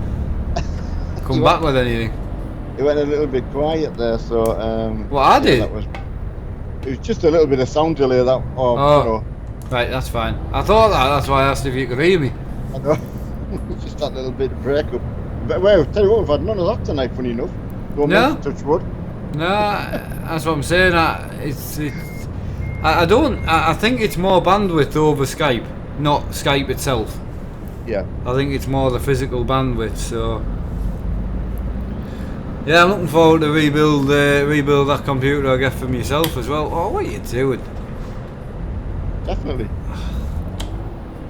come back with anything. It went a little bit quiet there, so. What I did? It was just a little bit of sound delay. That. Oh. Right, that's fine. I thought that. That's why I asked if you could hear me. I know. Just that little bit of breakup. But well, tell you what, we've had none of that tonight, funny enough. No. Touch wood. No, that's what I'm saying. I think it's more bandwidth over Skype, not Skype itself. Yeah. I think it's more the physical bandwidth. So. Yeah, I'm looking forward to rebuild that computer I get from yourself as well. Oh, what are you doing? Definitely.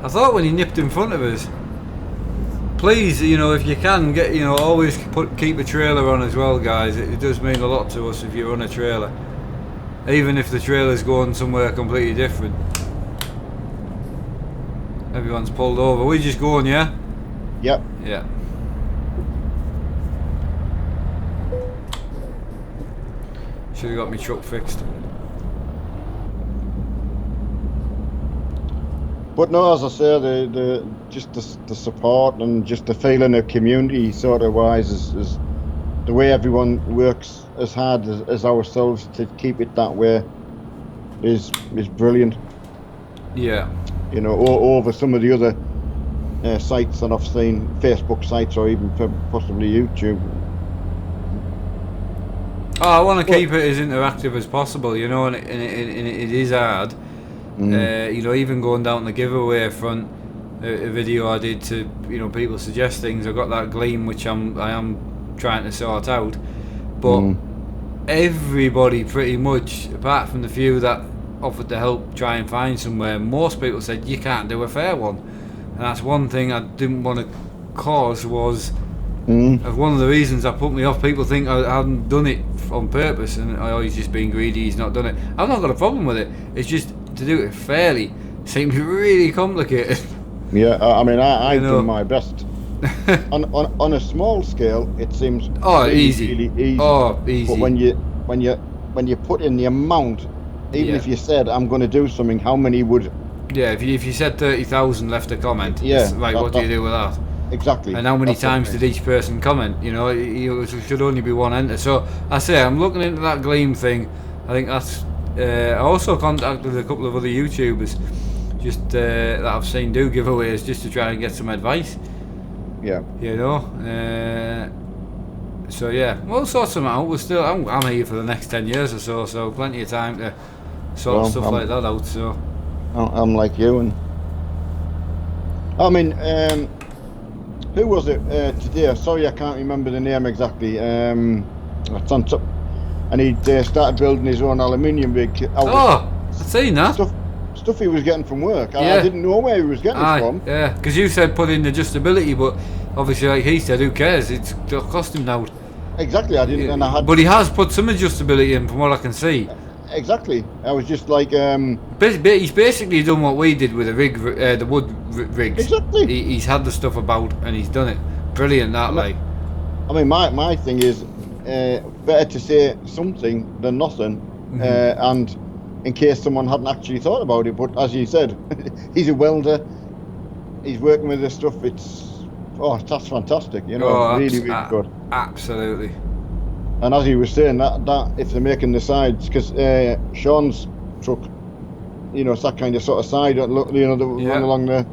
I thought when you nipped in front of us. Please, if you can get, always keep a trailer on as well, guys. It does mean a lot to us if you run a trailer, even if the trailer's going somewhere completely different. Everyone's pulled over. We just going, yeah? Yep. Yeah. Should have got my truck fixed. But no, as I say, the support and just the feeling of community sort of wise is the way everyone works as hard as ourselves to keep it that way is brilliant. Yeah. Over some of the other sites that I've seen, Facebook sites or even possibly YouTube. Oh, I want to keep it as interactive as possible, and it is hard. Even going down the giveaway front, a video I did to people suggest things. I got that Gleam which I am trying to sort out, but everybody pretty much, apart from the few that offered to help try and find somewhere, most people said you can't do a fair one, and that's one thing I didn't want to cause. Was one of the reasons that put me off. People think I hadn't done it on purpose and he's just being greedy, he's not done it. I've not got a problem with it, it's just to do it fairly seems really complicated. Yeah, I mean, I've done my best. on a small scale, it seems easy. Really easy. Oh, easy. But when you put in the amount, even if you said I'm going to do something, how many would? Yeah, if you said 30,000 left a comment, right, what do you do with that? Exactly. And how many times did each person comment? It should only be one enter. So I say I'm looking into that Gleam thing. I think that's. I also contacted a couple of other YouTubers, just that I've seen do giveaways, just to try and get some advice. Yeah. So yeah, we'll sort some out. I'm here for the next 10 years or so plenty of time to sort stuff like that out. So. I'm like you, and I mean, who was it today? Sorry, I can't remember the name exactly. It's on top, and he started building his own aluminium rig. Oh, I've seen that. Stuff he was getting from work. Yeah. I didn't know where he was getting it from. Yeah, because you said put in adjustability, but obviously, like he said, who cares? It's cost him now. Exactly, I didn't, and I had. But he has put some adjustability in, from what I can see. Exactly, I was just like. He's basically done what we did with the wood rigs. Exactly. He's had the stuff about, and he's done it. Brilliant, that like. I mean, my thing is, better to say something than nothing, and in case someone hadn't actually thought about it. But as you said, he's a welder. He's working with this stuff. That's fantastic. You know, really good. Absolutely. And as he was saying, that if they're making the sides, because Sean's truck, you know, it's that kind of sort of side that look, you know, that run along the.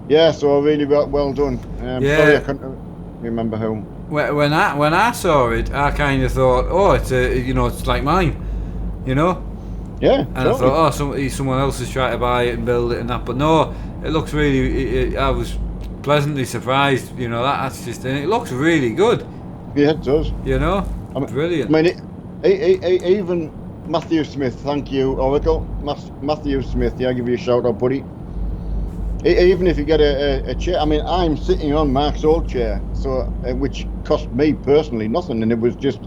Yeah, so really well done. Sorry, I couldn't remember who. When I saw it, I kind of thought, oh, it's like mine, you know. Yeah. And I thought, someone else is trying to buy it and build it and that, but no, it looks really. I was pleasantly surprised, you know. That's just, and it looks really good. Yeah, it does. You know, brilliant. I mean, even Matthew Smith, thank you, Oracle. Matthew Smith, yeah, I'll give you a shout out, buddy. Even if you get a chair, I mean, I'm sitting on Mark's old chair, so which cost me personally nothing, and it was just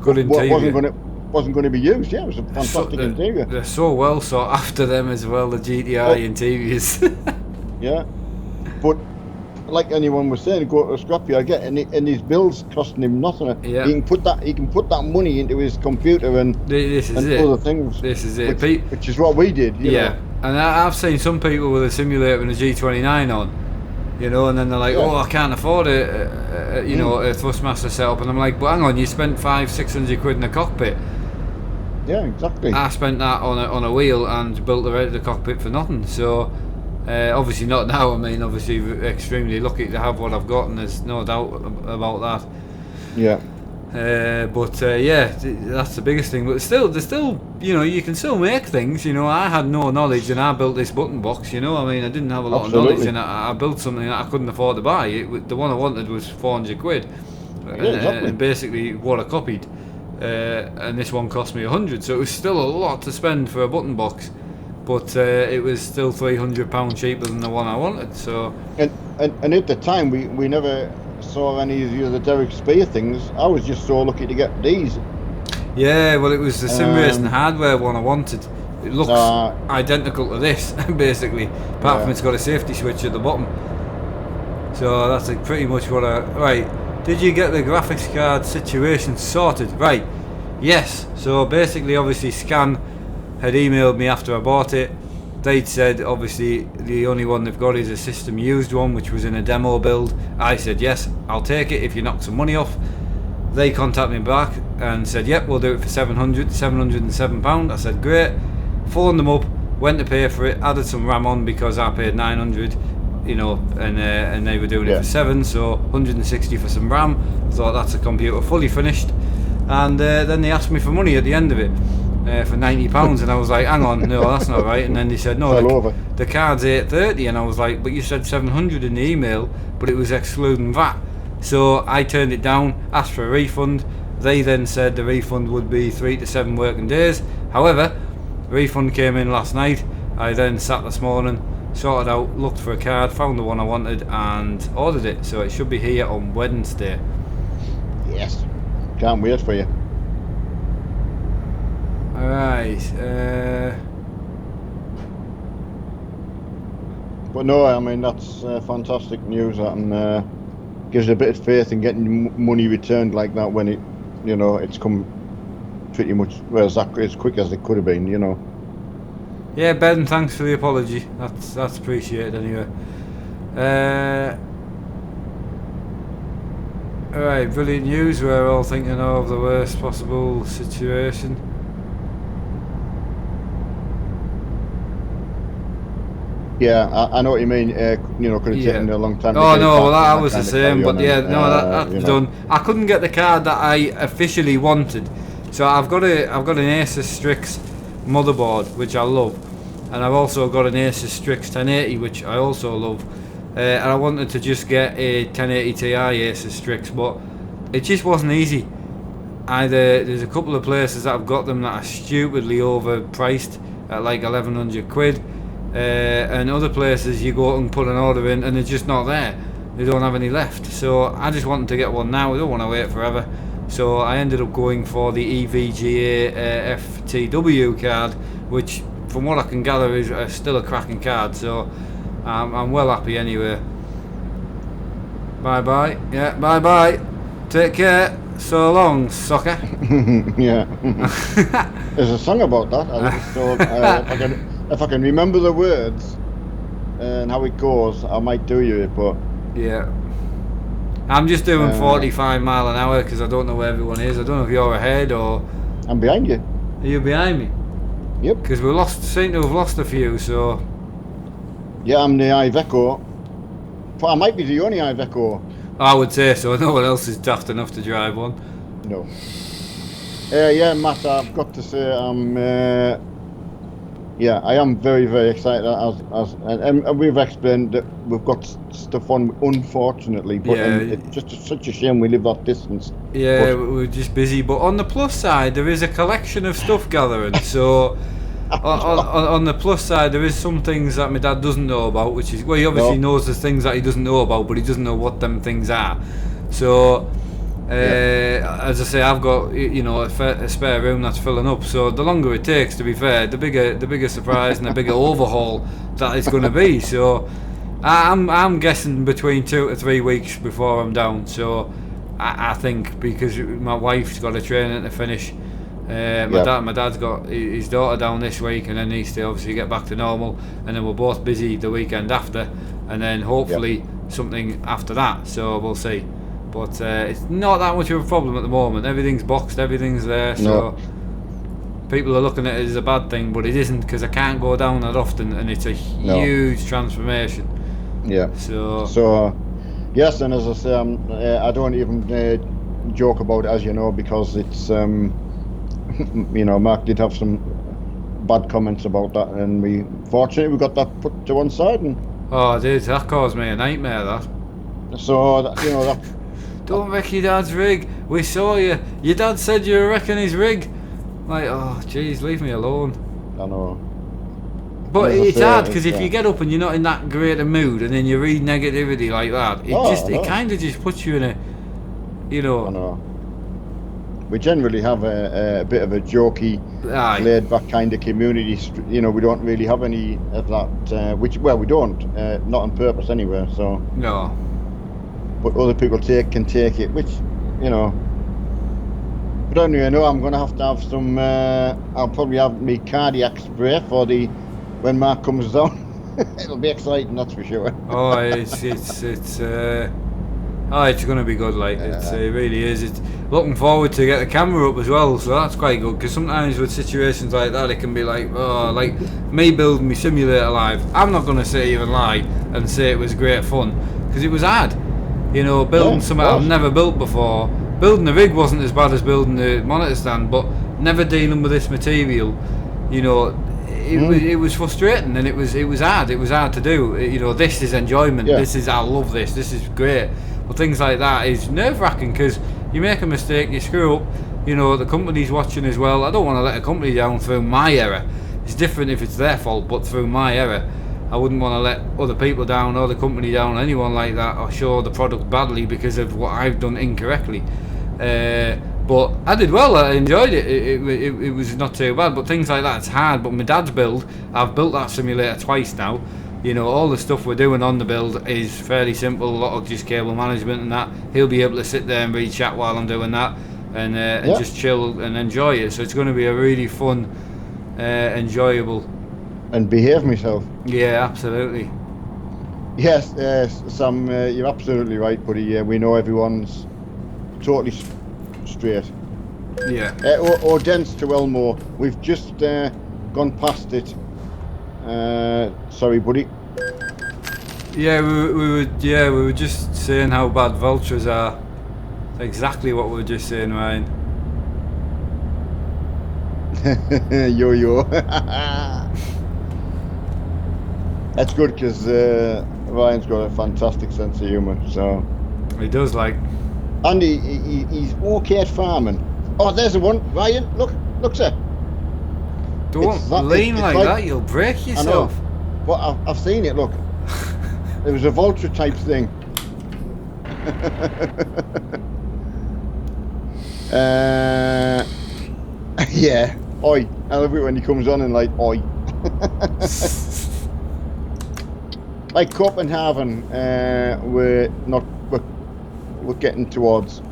good interior. Wasn't going to be used. Yeah, it was a fantastic interior. They're so well sought after them as well, the GTI interiors. Yeah, but like anyone was saying, go to a scrapyard, and his bills costing him nothing. Yeah. He can put that money into his computer and other things. This is it. Which is what we did. You know? And I've seen some people with a simulator and a G29 on, you know, and then they're like, oh, I can't afford a Thrustmaster setup, and I'm like, but hang on, you spent 500-600 quid in a cockpit. Yeah, exactly. I spent that on a wheel and built the cockpit for nothing. So obviously not now. I mean, obviously extremely lucky to have what I've got, and there's no doubt about that. Yeah. That's the biggest thing. But there's still, you know, you can still make things. You know, I had no knowledge, and I built this button box. You know, I mean, I didn't have a lot of knowledge, and I built something that I couldn't afford to buy. The one I wanted was 400 quid, and basically what I copied. And this one cost me 100, so it was still a lot to spend for a button box, but it was still £300 cheaper than the one I wanted. So and at the time we never saw any of the other Derek Spear things. I was just so lucky to get these. Yeah, well, it was the sim racing hardware one I wanted. It looks identical to this, basically, apart from it's got a safety switch at the bottom. So that's like pretty much what right. Did you get the graphics card situation sorted? Right, yes. So basically, obviously, Scan had emailed me after I bought it. They'd said, obviously, the only one they've got is a system used one, which was in a demo build. I said, yes, I'll take it if you knock some money off. They contacted me back and said, yep, we'll do it for £707. I said, great. Phoned them up, went to pay for it, added some RAM on because I paid 900. You know, and they were doing it for 7, so 160 for some RAM. I thought that's a computer fully finished, and then they asked me for money at the end of it for £90, and I was like, hang on, no, that's not right. And then they said, no, the card's $830, and I was like, but you said 700 in the email, but it was excluding VAT. So I turned it down, asked for a refund. They then said the refund would be 3 to 7 working days. However, the refund came in last night. I then sat this morning, sorted out, looked for a card, found the one I wanted, and ordered it. So it should be here on Wednesday. Yes, can't wait for you. Alright. But no, I mean, that's fantastic news, and gives a bit of faith in getting money returned like that when it's come pretty much as quick as it could have been, you know. Yeah, Ben, thanks for the apology. That's appreciated anyway. Alright, brilliant news. We're all thinking of the worst possible situation. Yeah, I know what you mean. Could have taken a long time. Oh no, well that was the same. But yeah, no, that's done. I couldn't get the card that I officially wanted, so I've got an Asus Strix motherboard, which I love, and I've also got an Asus Strix 1080, which I also love. And I wanted to just get a 1080 Ti Asus Strix, but it just wasn't easy. There's a couple of places that have got them that are stupidly overpriced at like 1100 quid, and other places you go and put an order in and they're just not there. They don't have any left. So I just wanted to get one now. I don't want to wait forever. So I ended up going for the EVGA FTW card, which from what I can gather is still a cracking card. So I'm well happy anyway. Bye bye. Yeah, bye bye. Take care. So long, sucker. Yeah. There's a song about that. I think so, if I can remember the words and how it goes, I might do you. But yeah, I'm just doing 45 mile an hour because I don't know where everyone is. I don't know if you're ahead or. I'm behind you. Are you behind me? Yep. Because seem to have lost a few. So. Yeah, I'm the Iveco. But I might be the only Iveco. I would say so. No one else is daft enough to drive one. No. Yeah, Matt, I've got to say, I am very, very excited. And we've explained that we've got stuff on, unfortunately, but it's just such a shame we live that distance. Yeah, we're just busy. But on the plus side, there is a collection of stuff gathering. So. On the plus side, there is some things that my dad doesn't know about, which is, well, he obviously knows the things that he doesn't know about, but he doesn't know what them things are. So, as I say, I've got a spare room that's filling up. So the longer it takes, to be fair, the bigger surprise and the bigger overhaul that it's going to be. So, I'm guessing between 2 to 3 weeks before I'm down. So, I think because my wife's got a training to finish. My dad's got his daughter down this week, and then needs to obviously get back to normal, and then we're both busy the weekend after, and then hopefully something after that. So we'll see. But it's not that much of a problem at the moment. Everything's boxed, everything's there. So people are looking at it as a bad thing, but it isn't, because I can't go down that often, and it's a huge transformation. Yeah. So yes, and as I say, I don't even joke about it, as you know, because it's. Mark did have some bad comments about that, and we got that put to one side. And it did. That caused me a nightmare. That. So that. Don't wreck your dad's rig. We saw you. Your dad said you were wrecking his rig. Like, oh, jeez, leave me alone. I know. But it's hard, because if you get up and you're not in that great a mood, and then you read negativity like that, it kind of just puts you in a, I know. We generally have a bit of a jokey, laid-back kind of community. We don't really have any of that. We don't. Not on purpose, anyway. So. No. But other people can take it, which, But anyway, I know I'm going to have some. I'll probably have me cardiac spray for when Mark comes down. It'll be exciting, that's for sure. Oh, it's going to be good. Like it really is. It's looking forward to get the camera up as well. So that's quite good, because sometimes with situations like that, it can be like, like me building my simulator live. I'm not going to sit here and lie and say it was great fun, because it was hard. Building something I've never built before. Building the rig wasn't as bad as building the monitor stand, but never dealing with this material, it was frustrating, and it was hard. It was hard to do. This is enjoyment. Yeah. I love this. This is great. But things like that is nerve-wracking, because you make a mistake, you screw up. The company's watching as well. I don't want to let a company down through my error. It's different if it's their fault, but through my error, I wouldn't want to let other people down, or the company down, or anyone like that, or show the product badly because of what I've done incorrectly. But I did well. I enjoyed it. It was not too bad. But things like that, it's hard. But my dad's build, I've built that simulator twice now. All the stuff we're doing on the build is fairly simple. A lot of just cable management and that. He'll be able to sit there and read chat while I'm doing that, and just chill and enjoy it. So it's going to be a really fun, enjoyable. And behave myself. Yeah, absolutely. Yes, Sam, you're absolutely right, buddy. We know everyone's totally straight. Yeah. Odense to Elmore. We've just gone past it. Sorry, buddy. Yeah, we were just saying how bad vultures are. Exactly what we were just saying, Ryan. Yo. That's good because Ryan's got a fantastic sense of humour. So, He does like. and he's okay at farming. Oh, there's the one, Ryan. Look, sir. Don't lean like that. You'll break yourself. I know, but I've seen it. Look, it was a vulture type thing. Yeah. Oi. I love it when he comes on and like, oi. Like Copenhagen, we're getting towards.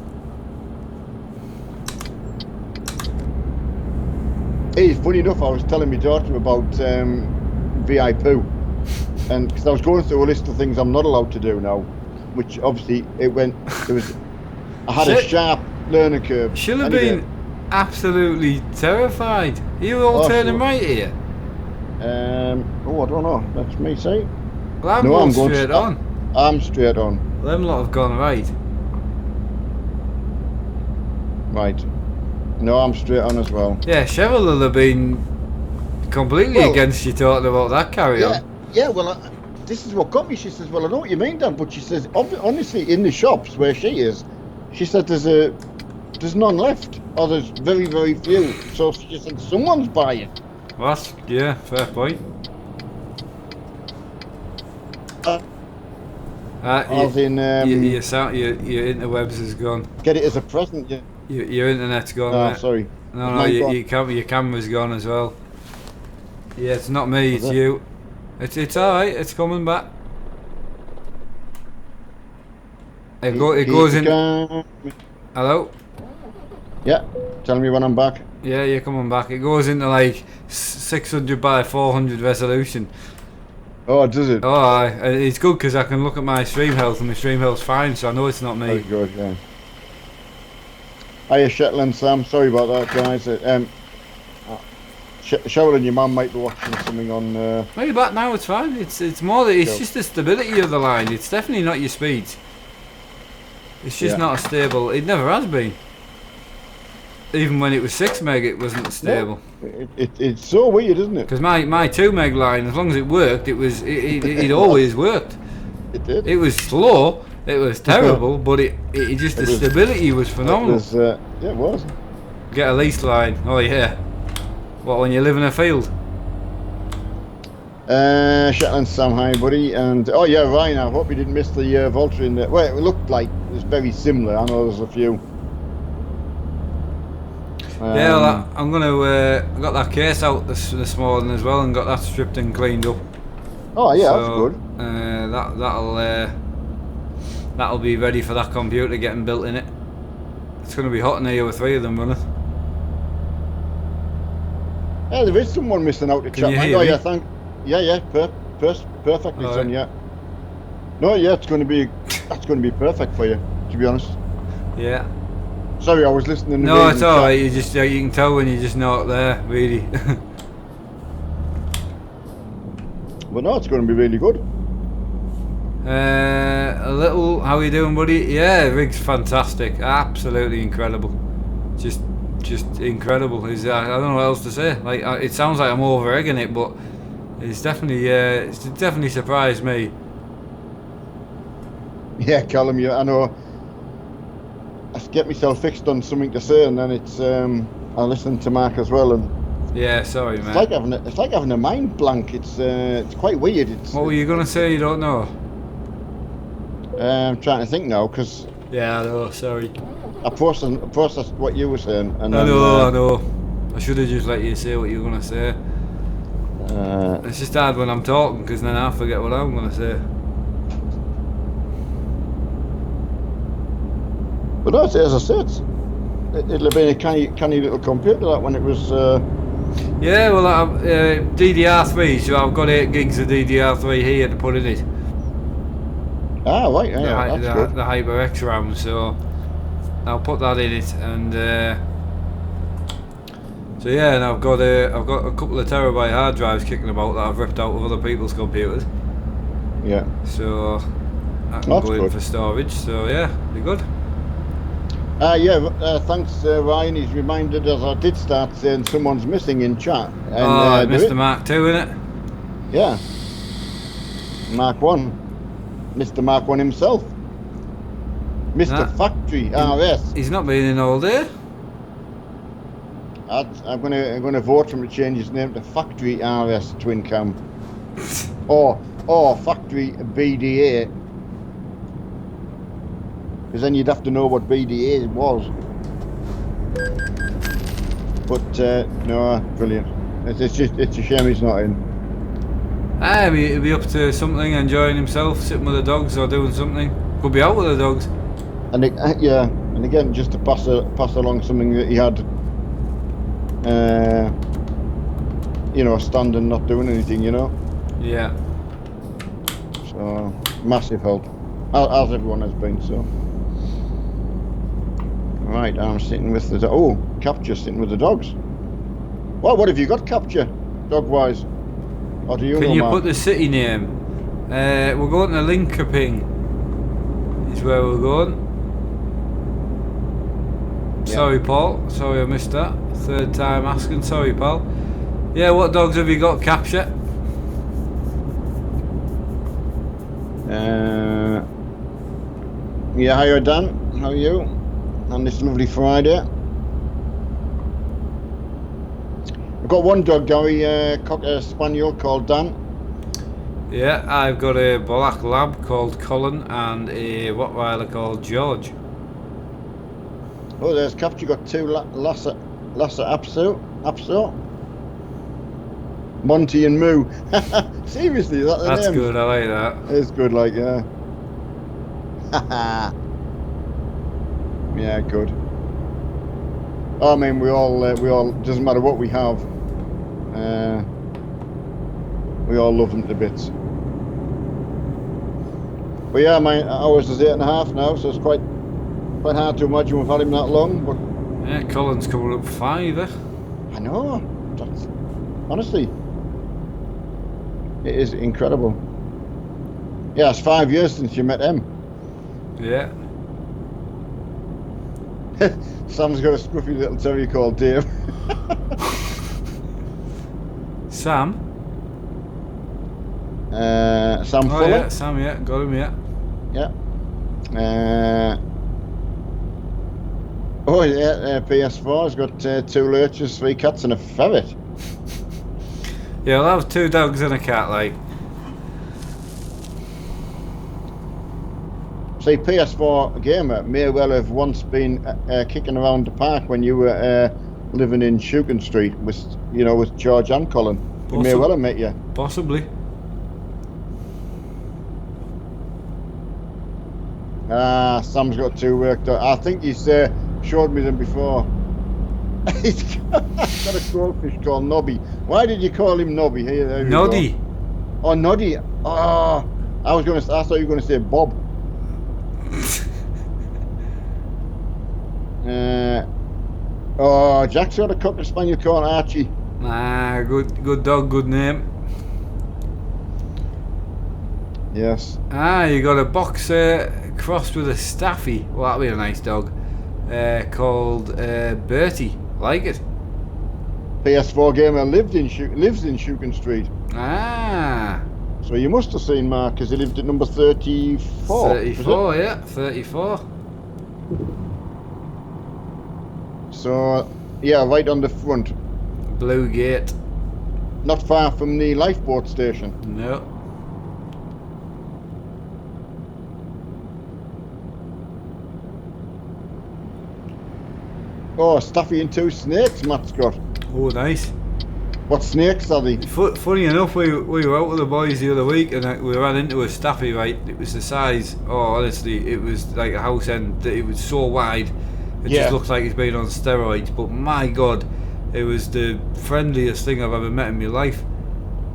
Hey, funny enough, I was telling my daughter about VIP, and because I was going through a list of things I'm not allowed to do now, which obviously I had a sharp learning curve. She'll have been absolutely terrified. Are you all turning right here? Oh, I don't know. That's me saying. Well, I'm going straight on. I'm straight on. Them lot have gone right. Right. No, I'm straight on as well. Yeah, Cheryl will have been completely against you talking about that carry on. Yeah, well, this is what got me. She says, well, I know what you mean, Dan, but she says, honestly, in the shops where she is, she said there's none left, or there's very, very few. So she said, someone's buying. What? Yeah, fair point. Your interwebs is gone. Get it as a present, yeah. Your internet's gone. Oh, sorry. No, your camera's gone as well. Yeah, it's not me, it's you. It's alright, it's coming back. It goes in. Hello? Yeah, tell me when I'm back. Yeah, you're coming back. It goes into like 600 by 400 resolution. Oh, does it? Oh, it's good because I can look at my stream health and my stream health's fine, so I know it's not me. Very good, yeah. Hiya, Shetland Sam. Sorry about that, guys. Cheryl and your mum might be watching something on. No, you're back now. It's fine. It's more that it's just the stability of the line. It's definitely not your speeds. It's just not a stable. It never has been. Even when it was 6 meg, it wasn't stable. No, it's so weird, isn't it? Because my 2 meg line, as long as it worked, it always worked. It did. It was slow. It was terrible, but the stability was phenomenal. Yeah, it was. Get a lease line. Oh yeah. What, when you live in a field? Shetland Sam, hi buddy, and oh yeah, Ryan. I hope you didn't miss the Vulture in there. Well, it looked like it was very similar. I know there's a few. Yeah, well, I'm gonna. I got that case out this morning as well, and got that stripped and cleaned up. Oh yeah, so, that's good. That'll be ready for that computer getting built in it. It's gonna be hot in here with 3 of them running. Yeah, there is someone missing out the chat. Oh yeah, perfectly done. Yeah. No, yeah, that's going to be perfect for you, to be honest. Yeah. Sorry, I was listening. No, it's all right. You can tell when you're just not there, really. But no, it's going to be really good. A little. How are you doing, buddy? Yeah, rig's fantastic. Absolutely incredible. Just incredible. I don't know what else to say. Like, it sounds like I'm over egging it, but it's definitely surprised me. Yeah, Callum, I know. I get myself fixed on something to say, and then it's I listen to Mark as well, and yeah, sorry, man. It's like having a mind blank. It's quite weird. What were you gonna say? You don't know? I'm trying to think now, because yeah, I know. Sorry. I processed what you were saying, and I know. I should have just let you say what you were gonna say. It's just hard when I'm talking, because then I forget what I'm gonna say. But no, as I said, it'll have been a canny little computer that when it was. Yeah, well, DDR3, so I've got 8 gigs of DDR3 here to put in it. Ah, right, yeah, that's good. The HyperX RAM, so I'll put that in it, and so yeah, and I've got a couple of terabyte hard drives kicking about that I've ripped out of other people's computers. Yeah. So I can go in for storage. So yeah, be good. Thanks, Ryan. He's reminded us. I did start saying someone's missing in chat. And, Mr. Mark 2, innit? Yeah. Mark 1. Mr. Mark 1 himself. Mr. Nah. Factory RS. He's not been in all day. I'm gonna vote for him to change his name to Factory RS Twin Cam. or Factory BDA. Because then you'd have to know what BDA was. But no, brilliant. It's a shame he's not in. He'll be up to something, enjoying himself, sitting with the dogs or doing something. Could be out with the dogs. And and again, just to pass along something that he had, standing, not doing anything, Yeah. So massive help, as everyone has been. So. Right, I'm sitting with the Capture sitting with the dogs. Well, what have you got, Capture, dog-wise? Or do you Can know, you Mark? put the city name? We're going to Linköping. Is where we're going. Yeah. Sorry, Paul. Sorry I missed that. Third time asking. Sorry, pal. Yeah, what dogs have you got, Capture? Yeah, hiya, Dan. How are you? On this lovely Friday. I've got one dog, Gary, Cocker Spaniel called Dan. Yeah, I've got a black lab called Colin and a Rottweiler called George. Oh, there's Capture got two Lhasa Apso. Monty and Moo. Seriously, is that the That's names? good, I like that. It's good, like, yeah. Yeah, good. I mean, we all doesn't matter what we have. We all love them to bits. But yeah, my ours is 8.5 now, so it's quite hard to imagine we've had him that long. But Yeah, Colin's coming up 5, eh? I know. That's, honestly, it is incredible. Yeah, it's 5 years since you met him. Yeah. Sam's got a scruffy little terrier called Dave. Sam? Sam Oh Fuller. yeah, Sam, yeah, got him, yeah. Yeah. PS4's got 2 lurchers, 3 cats and a ferret. Yeah, I'll have 2 dogs and a cat, like. See, PS4 gamer may well have once been kicking around the park when you were living in Shuken Street with George and Colin. He may well have met you. Possibly. Sam's got 2 worked out. I think he's showed me them before. He's got a goldfish called Nobby. Why did you call him Nobby? There you Noddy. go. Oh, Noddy. Oh, I thought you were going to say Bob. Jack's got a Cocker Spaniel called Archie. Ah, good dog, good name. Yes. You got a boxer crossed with a staffy. Well, that'd be a nice dog. Called Bertie. Like it. PS4 gamer lives in Shuken Street. Ah. So you must have seen Mark, because he lived at number 34. 34, yeah, 34. So, yeah, right on the front. Blue Gate. Not far from the lifeboat station. No. Oh, Staffy and 2 snakes, Matt's got. Oh, nice. What snakes are they? Funny enough, we were out with the boys the other week and we ran into a staffy, right? It was the size, honestly, it was like a house end. It was so wide, it just looked like it's been on steroids. But my God, it was the friendliest thing I've ever met in my life.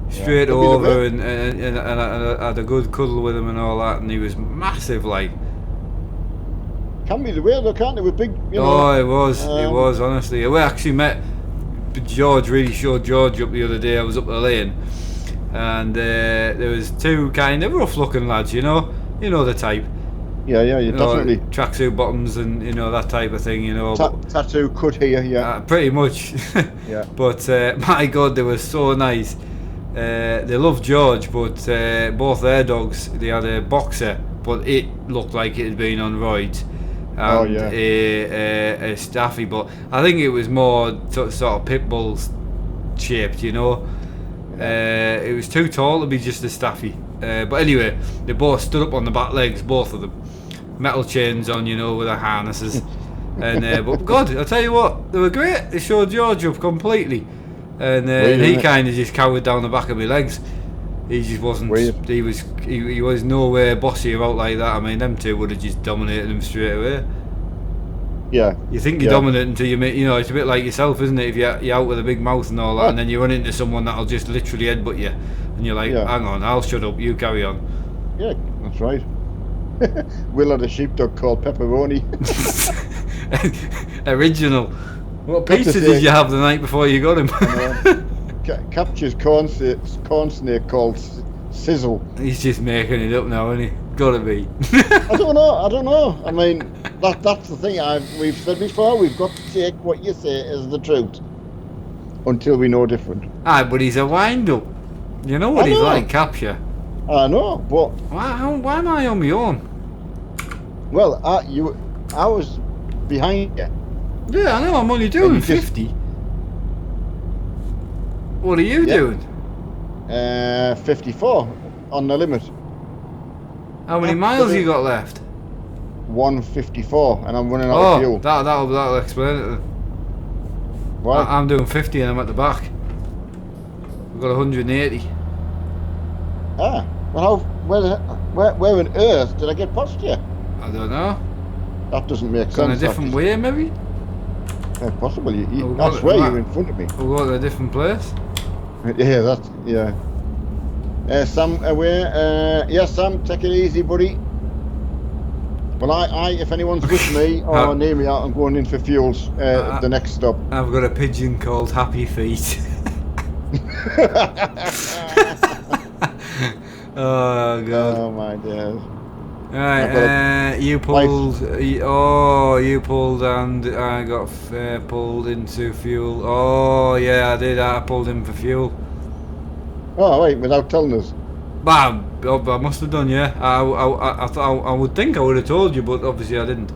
Straight over and I had a good cuddle with him and all that, and he was massive, like. Can be the way though, can't they? With big, Oh, it was honestly. We actually met George. Really showed George up the other day. I was up the lane, and there was 2 kind of rough-looking lads. You know the type. Yeah, definitely. Tracksuit bottoms and that type of thing. Tattoo cut here, yeah. Pretty much. Yeah. But my God, they were so nice. They love George, but both their dogs, they had a boxer, but it looked like it had been on roids, and a Staffy. But I think it was more sort of pit bull shaped, you know. It was too tall to be just a Staffy. But anyway, they both stood up on the back legs, both of them, metal chains on, you know, with their harnesses. And but God, I tell you what, they were great. They showed George up completely. And he kind of just cowered down the back of my legs. He just wasn't. Weird. He was nowhere bossy about like that. I mean, them two would have just dominated him straight away. Yeah. You think you're dominant until you make. You know, it's a bit like yourself, isn't it? If you're out with a big mouth and all that, and then you run into someone that'll just literally headbutt you, and you're like, "Hang on, I'll shut up. You carry on." Yeah, that's right. Will had a sheepdog called Pepperoni. Original. What pizza did you have the night before you got him? Captures corn snake called Sizzle. He's just making it up now, isn't he? Gotta be. I don't know. I mean, that's the thing. We've said before. We've got to take what you say as the truth until we know different. Aye, but he's a wind-up. You know what he's like, Capture. I know, but why am I on my own? Well, I was behind you. Yeah, I know. I'm only doing 50. What are you doing? 54 on the limit. How many miles you got left? 154, and I'm running out of fuel. That'll explain it. Why? I'm doing 50 and I'm at the back. I've got 180. Ah, well, where on earth did I get past you? I don't know. That doesn't make sense. Gone a different way, maybe? Yeah, possibly. I swear you're in front of me. We'll go to a different place. Yeah. Sam, away. Yeah, Sam, take it easy, buddy. Well, if anyone's with me or near me, I'm going in for fuels. The next stop. I've got a pigeon called Happy Feet. Oh God. Oh my days. Right, you pulled. You pulled, and I got pulled into fuel. Oh yeah, I did. I pulled in for fuel. Oh wait, without telling us. I must have done. Yeah, I would think I would have told you, but obviously I didn't.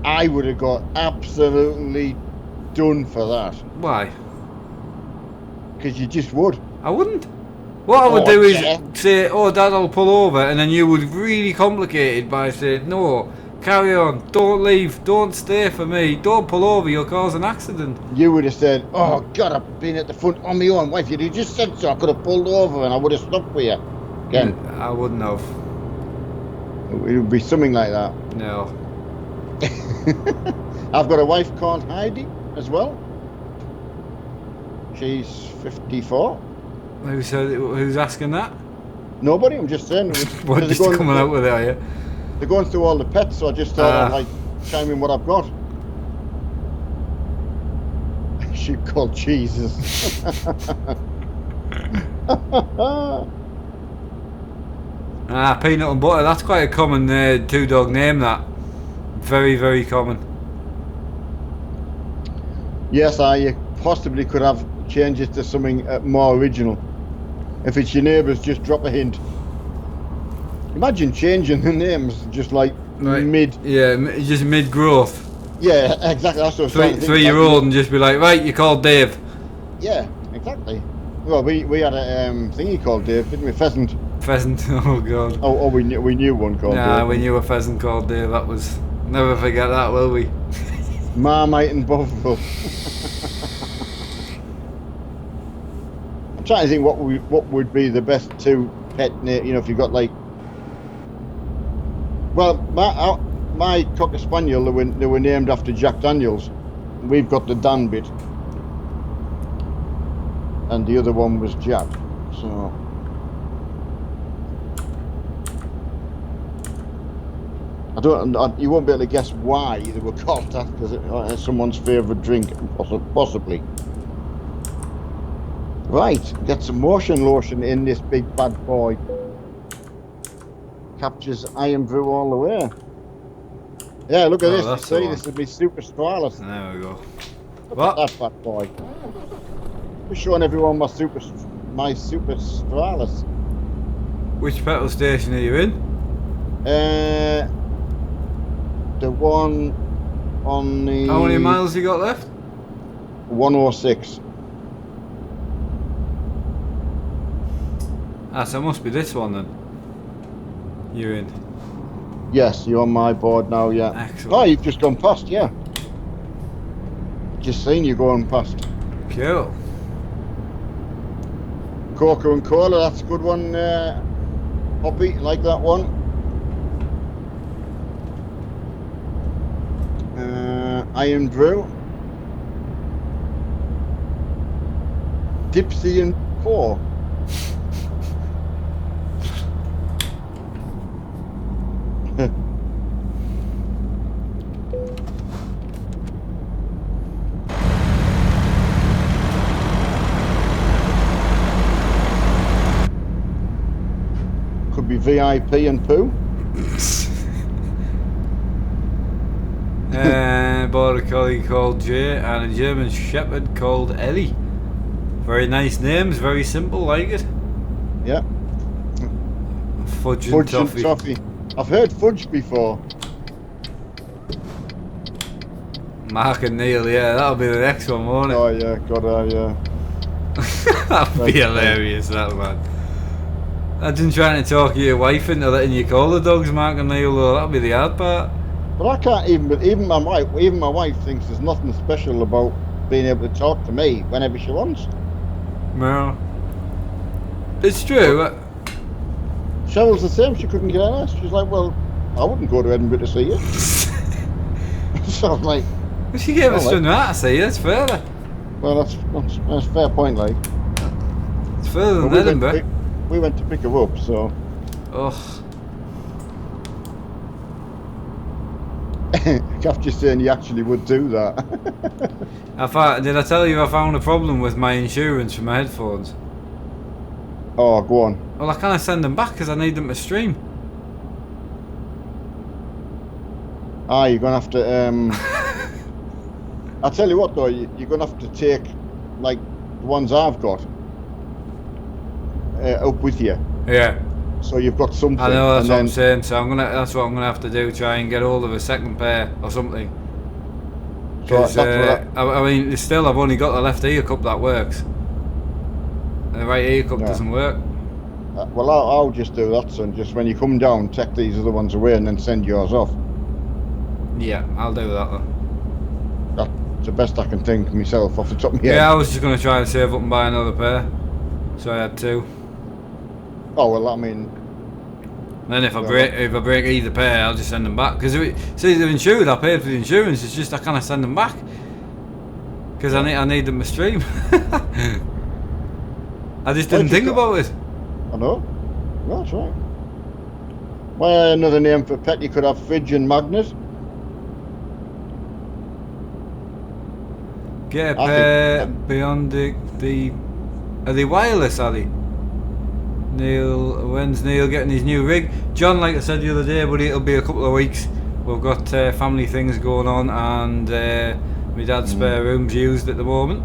I would have got absolutely done for that. Why? Because you just would. I wouldn't. What I would do is say, "Oh, Dad, I'll pull over," and then you would really complicate it by saying, "No, carry on, don't leave, don't stay for me, don't pull over, you'll cause an accident." You would have said, "Oh God, I've been at the front on my own. Wife, you just said so. I could have pulled over and I would have stopped for you." Again, I wouldn't have. It would be something like that. No. I've got a wife called Heidi as well. She's 54. Who's asking that? Nobody, I'm just saying. What, just coming out with it, are you? They're going through all the pets, so I just thought I'd like chime in what I've got. She called Jesus. Peanut and butter, that's quite a common two-dog name, that. Very, very common. Yes, I possibly could have changed it to something more original. If it's your neighbours, just drop a hint. Imagine changing the names just like mid. Yeah, just mid-growth. Yeah, exactly. That's what I was 3-year-old and just be like, right, you're called Dave. Yeah, exactly. Well, we had a thingy called Dave, didn't we? Pheasant. Pheasant. Oh God. Oh, we knew one called Dave. Yeah, we knew a pheasant called Dave. That was. Never forget that, will we? Marmite and Buffalo. I'm trying to think what would be the best two pet name. You know, if you got like. Well, my Cocker Spaniel, they were named after Jack Daniels. We've got the Dan bit, and the other one was Jack. So. You won't be able to guess why they were called that, because it's someone's favourite drink, possibly. Right, get some motion lotion in this big bad boy. Captures Iron Brew all the way. Yeah, look at this. See, this is my Super Stralis. There we go. Look at that bad boy. Just showing everyone my my Super Stralis. Which petrol station are you in? The one on the How many miles you got left? 106. Ah, so it must be this one then. You're in. Yes, you're on my board now, yeah. Excellent. Oh, you've just gone past, yeah. Just seen you going past. Cool. Coca and Cola, that's a good one. Poppy, like that one. Iron Drew. Dipsy and 4. Could be VIP and Pooh. Border collie called Jay and a German Shepherd called Ellie. Very nice names, very simple, like it. Yeah. Fudge and Fudge toffee. and toffee. I've heard fudge before. Mark and Neil, yeah, that'll be the next one, won't it? Oh yeah, God, yeah. That'll be hilarious, that man. Imagine trying to talk your wife into letting you call the dogs Mark and Neil, though. That'll be the hard part. But I can't even my wife thinks there's nothing special about being able to talk to me whenever she wants. No. It's true. Cheryl's the same. She couldn't get on us. She's like, well, I wouldn't go to Edinburgh to see you. So I'm like, Well, she gave us well, done that, I see. That's further. well, that's a fair point, like. It's further than But Edinburgh. we went to pick her up, so. Ugh. After saying you actually would do that. Did I tell you I found a problem with my insurance for my headphones? Oh, go on. Well, I can't send them back because I need them to stream. You're gonna have to. I'll tell you what, though, you're gonna have to take, like, the ones I've got up with you. Yeah. So you've got something. I know, that's and what then, I'm saying, so that's what I'm gonna have to do, try and get hold of a second pair or something. So 'Cause, that's what I mean, still, I've only got the left ear cup that works. The right ear cup Yeah. doesn't work. Well, I'll just do that, son. Just when you come down, take these other ones away and then send yours off. Yeah, I'll do that then. That's the best I can think myself off the top of my head. Yeah, I was just gonna try and save up and buy another pair. So I had two. Oh, well, I mean, Then if I Well, break either pair, I'll just send them back. Because see, they're insured. I paid for the insurance. It's just I can't send them back because I need them to stream. I just didn't think about it. I know. No, that's right. Well, another name for pet, you could have Fridge and Magnet. Get a I pair think- beyond the. Are they wireless? Are they? Neil, when's Neil getting his new rig? John, like I said the other day, buddy, it'll be a couple of weeks. We've got family things going on, and my dad's spare room's used at the moment.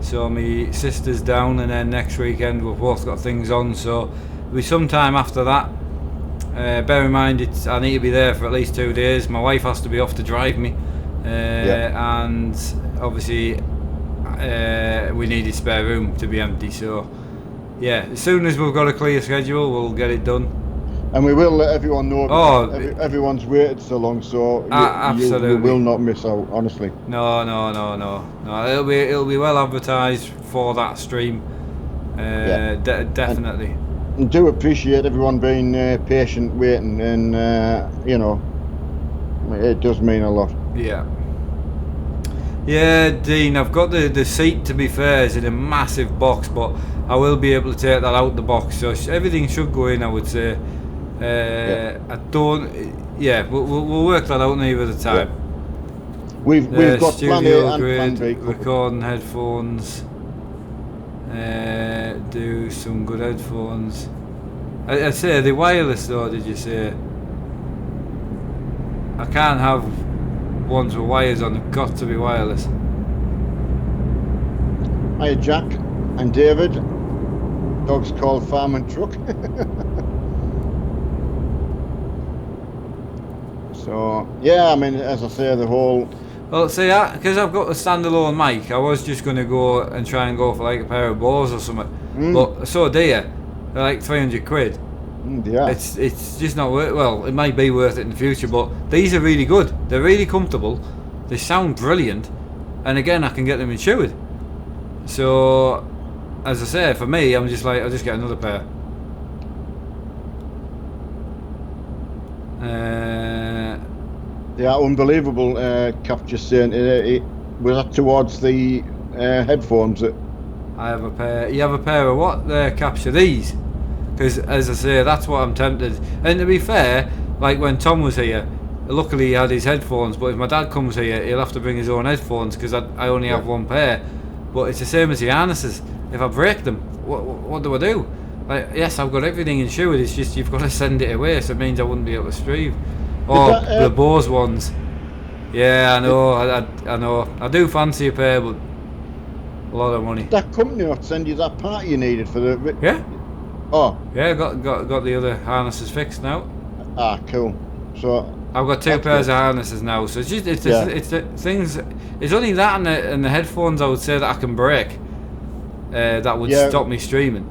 So my sister's down, and then next weekend we've both got things on. So it'll be sometime after that. Bear in mind, I need to be there for at least 2 days. My wife has to be off to drive me, and obviously we need a spare room to be empty. So yeah, as soon as we've got a clear schedule, we'll get it done. And we will let everyone know Oh, because everyone's waited so long, so absolutely. you will not miss out, honestly. No. It'll be well advertised for that stream. Definitely. And do appreciate everyone being patient, waiting, and you know, it does mean a lot. Yeah. Yeah, Dean, I've got the seat, to be fair, is in a massive box, but I will be able to take that out the box, so everything should go in, I would say. I don't. Yeah, we'll work that out near the time. Yeah. We've got plan A studio and plan grade B. recording headphones. Do some good headphones. I say, are they wireless though, did you say? I can't have ones with wires on, they've got to be wireless. Hi, Jack and David. Dog's called Farm and Truck. So yeah, I mean, as I say, the whole. Well, see, because I've got a standalone mic, I was just going to go and try and go for like a pair of Bose or something. But so dear, they're like 300 quid. Yeah. It's just not worth. Well, it might be worth it in the future, but these are really good. They're really comfortable. They sound brilliant, and again, I can get them insured. So, as I say, for me, I'm just like, I'll just get another pair. Yeah, unbelievable. Cap just saying, was that towards the headphones? That I have a pair. You have a pair of what? Capture these. Because, as I say, that's what I'm tempted. And to be fair, like when Tom was here, luckily he had his headphones, but if my dad comes here, he'll have to bring his own headphones because I only have one pair. But it's the same as the harnesses. If I break them, what do I do? Like, yes, I've got everything insured, it's just you've got to send it away, so it means I wouldn't be able to stream. Or the Bose ones. Yeah, I know, I know. I do fancy a pair, but a lot of money. That company will send you that part you needed for the... Yeah? Oh. Yeah, got the other harnesses fixed now. Ah, cool. So I've got two pairs of harnesses now, so it's just it's the things. It's only that and the headphones I would say that I can break. That would stop me streaming.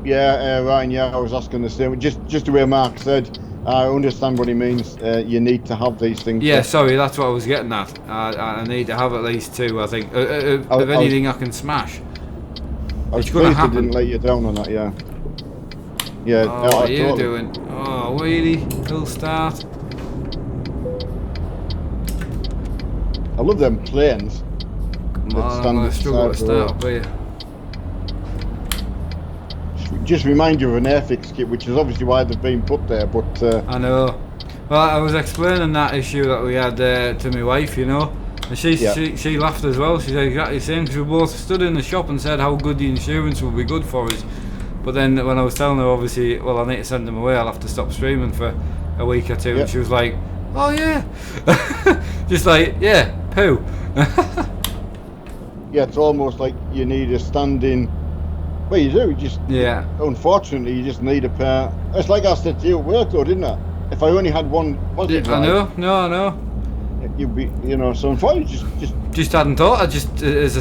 Yeah, Ryan. Yeah, I was asking the same. Just the way Mark said, I understand what he means. You need to have these things. Yeah, sorry, that's what I was getting at. I need to have at least two. I think of anything I can smash. I was pleased they didn't let you down on that. Yeah. Yeah. Oh, what are you doing? Oh, really? Full start. I love them planes. Come on, I'm going to struggle to start up here. Just remind you of an Airfix kit, which is obviously why they've been put there, but... I know. Well, I was explaining that issue that we had to my wife, you know, and she laughed as well. She said exactly the same, because we both stood in the shop and said how good the insurance would be good for us. But then when I was telling her, obviously, well, I need to send them away, I'll have to stop streaming for a week or two, and she was like, oh yeah. Just like, yeah, poo. Yeah, it's almost like you need a standing... Well, you do, unfortunately, you just need a pair. It's like I said to you at work though, didn't I? If I only had one... I know. You'd be, you know, so unfortunately, just hadn't thought. I just, as I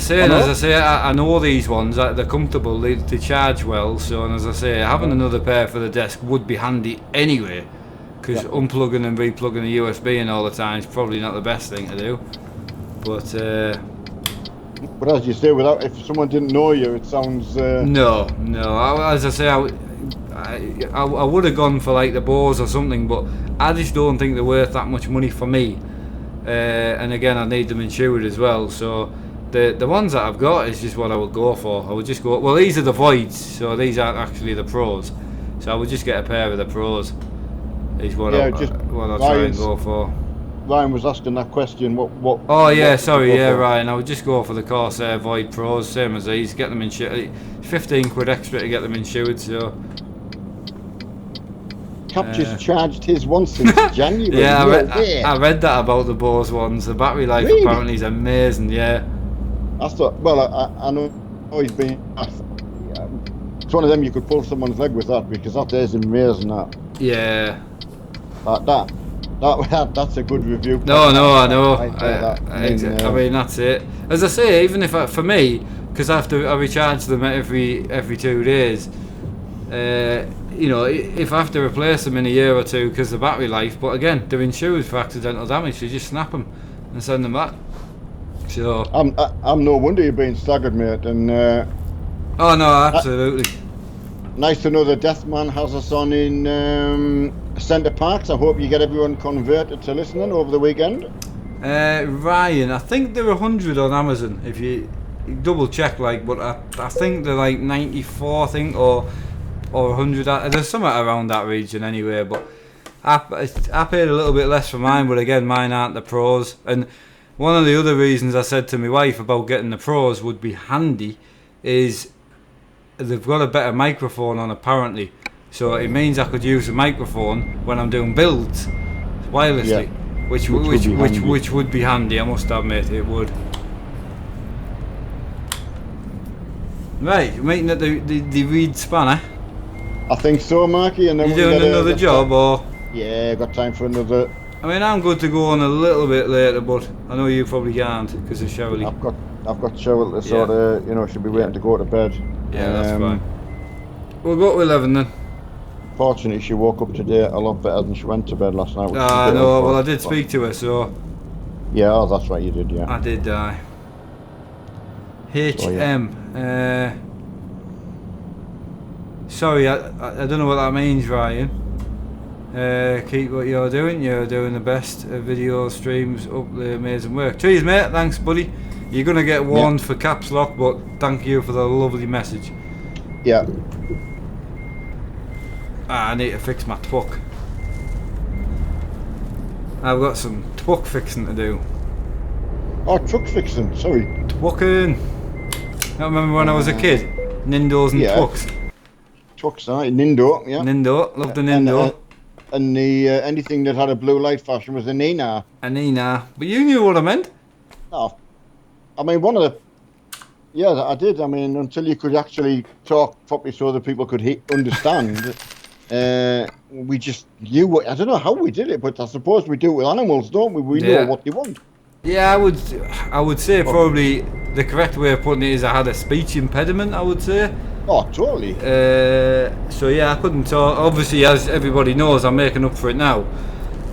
say, I know these ones. They're comfortable. They charge well. So, and as I say, having another pair for the desk would be handy anyway. Because unplugging and replugging the USB in all the time is probably not the best thing to do. But as you say, if someone didn't know you, it sounds. No. As I say, I would have gone for like the Bose or something, but I just don't think they're worth that much money for me. And again, I need them insured as well. So the ones that I've got is just what I would go for. I would just go. Well, these are the Voids, so these aren't actually the Pros. So I would just get a pair of the Pros. Is what I'll try and go for. Ryan was asking that question. What? Oh yeah, sorry, yeah, Ryan. I would just go for the Corsair Void Pros, same as these. Get them insured. 15 quid extra to get them insured. So. Capture's charged his one since January. Yeah, I read that about the Bose ones. The battery life apparently is amazing. Yeah. I thought. Well, I know he's been. It's one of them you could pull someone's leg with that because that is amazing. That. Yeah. That's a good review. No, I know. I mean, that's it. As I say, even if for me, because I recharge them every 2 days. You know, if I have to replace them in a year or two because of the battery life, but again, they're insured for accidental damage, so you just snap them and send them back. So I'm no wonder you're being staggered, mate. And oh no, absolutely. Nice to know the Deathman has us on in Centre Parks. I hope you get everyone converted to listening over the weekend. Ryan, I think they're 100 on Amazon. If you double check, like, but I think they're like 94, I think, or 100. There's something around that region anyway. But I paid a little bit less for mine, but again, mine aren't the Pros. And one of the other reasons I said to my wife about getting the Pros would be handy is they've got a better microphone on apparently, so it means I could use the microphone when I'm doing builds wirelessly, which would be handy. I must admit it would. Right, you're meeting at the Reed Spanner. I think so, Marky. And then You we doing gotta another get job or? Yeah, got time for another. I mean, I'm good to go on a little bit later, but I know you probably can't because of Shirley. I've got Cheryl to sort of, she'll be waiting to go to bed. Yeah, that's fine. We'll go to 11 then. Fortunately, she woke up today a lot better than she went to bed last night. Ah, no, well I did speak to her, so. Yeah, oh, that's right, you did, yeah. I did die. HM. Sorry, I don't know what that means, Ryan. Keep what you're doing. You're doing the best video streams up the amazing work. Cheers, mate. Thanks, buddy. You're gonna get warned for caps lock, but thank you for the lovely message. Yeah. I need to fix my twock. I've got some twock fixing to do. Oh, truck fixing. Sorry. Twocking. I remember when I was a kid. Nindos and twocks. Trucks, Nindo. Yeah. Nindo. Loved the Nindo. And the anything that had a blue light flashing was a Nina. A Nina. But you knew what I meant. Oh, I mean, one of the... Yeah, I did. I mean, until you could actually talk properly so that people could understand, we just knew what... I don't know how we did it, but I suppose we do it with animals, don't we? We know what they want. Yeah, I would say probably the correct way of putting it is I had a speech impediment, I would say. Oh, totally. So yeah, I couldn't talk. Obviously, as everybody knows, I'm making up for it now.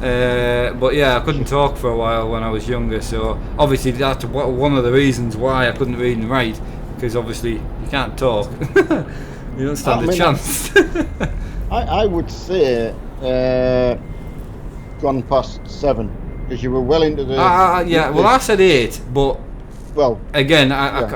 But yeah, I couldn't talk for a while when I was younger. So obviously that's one of the reasons why I couldn't read and write, because obviously you can't talk. You don't stand a chance. I would say gone past 7, because you were well into the... yeah, well I said 8, but... Well, again, I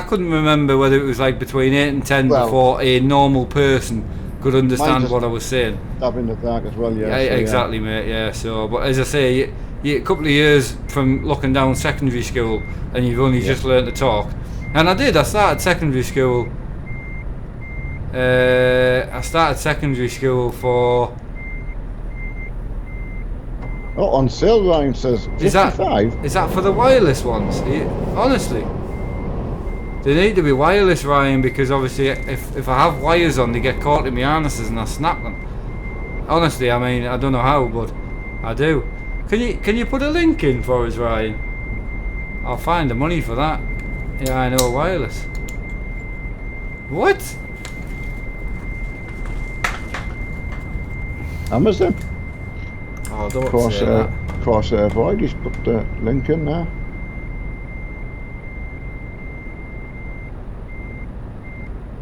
couldn't remember whether it was like between 8 and 10 before a normal person could understand what I was saying. Stab in the dark as well, yeah. Exactly, mate. Yeah. So, but as I say, you a couple of years from looking down secondary school, and you've only just learned to talk. And I did. I started secondary school. For. Oh, on sale, Ryan says 55. Is that for the wireless ones? Honestly, they need to be wireless, Ryan, because obviously if I have wires on, they get caught in my harnesses and I snap them. Honestly, I mean, I don't know how, but I do. Can you put a link in for us, Ryan? I'll find the money for that. Yeah, I know, wireless. What? Amazon. Oh, don't say that. Crosshair Void, just put the link in there.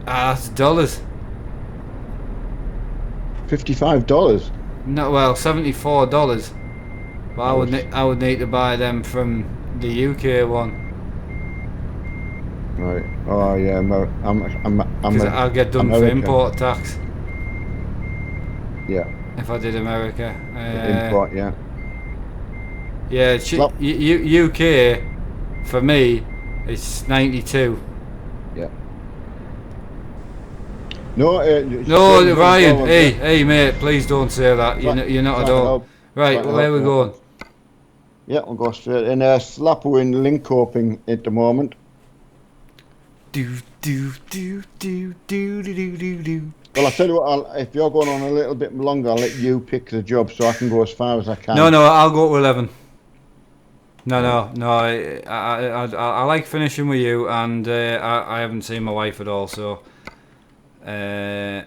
That's dollars. $55. No, well, $74. But I would need to buy them from the UK one. Right. Oh yeah, because I'll get done for import tax. Yeah. If I did America. Import, yeah. Yeah, UK for me it's 92. Yeah. No, Ryan. Hey, mate. Please don't say that. You're not at all. Right, where are we going? Yeah, we'll go straight in. Slappo in Linkoping at the moment. Well, I'll tell you what, if you're going on a little bit longer, I'll let you pick the job so I can go as far as I can. No, I'll go to 11. No, I like finishing with you, and I haven't seen my wife at all, so yeah,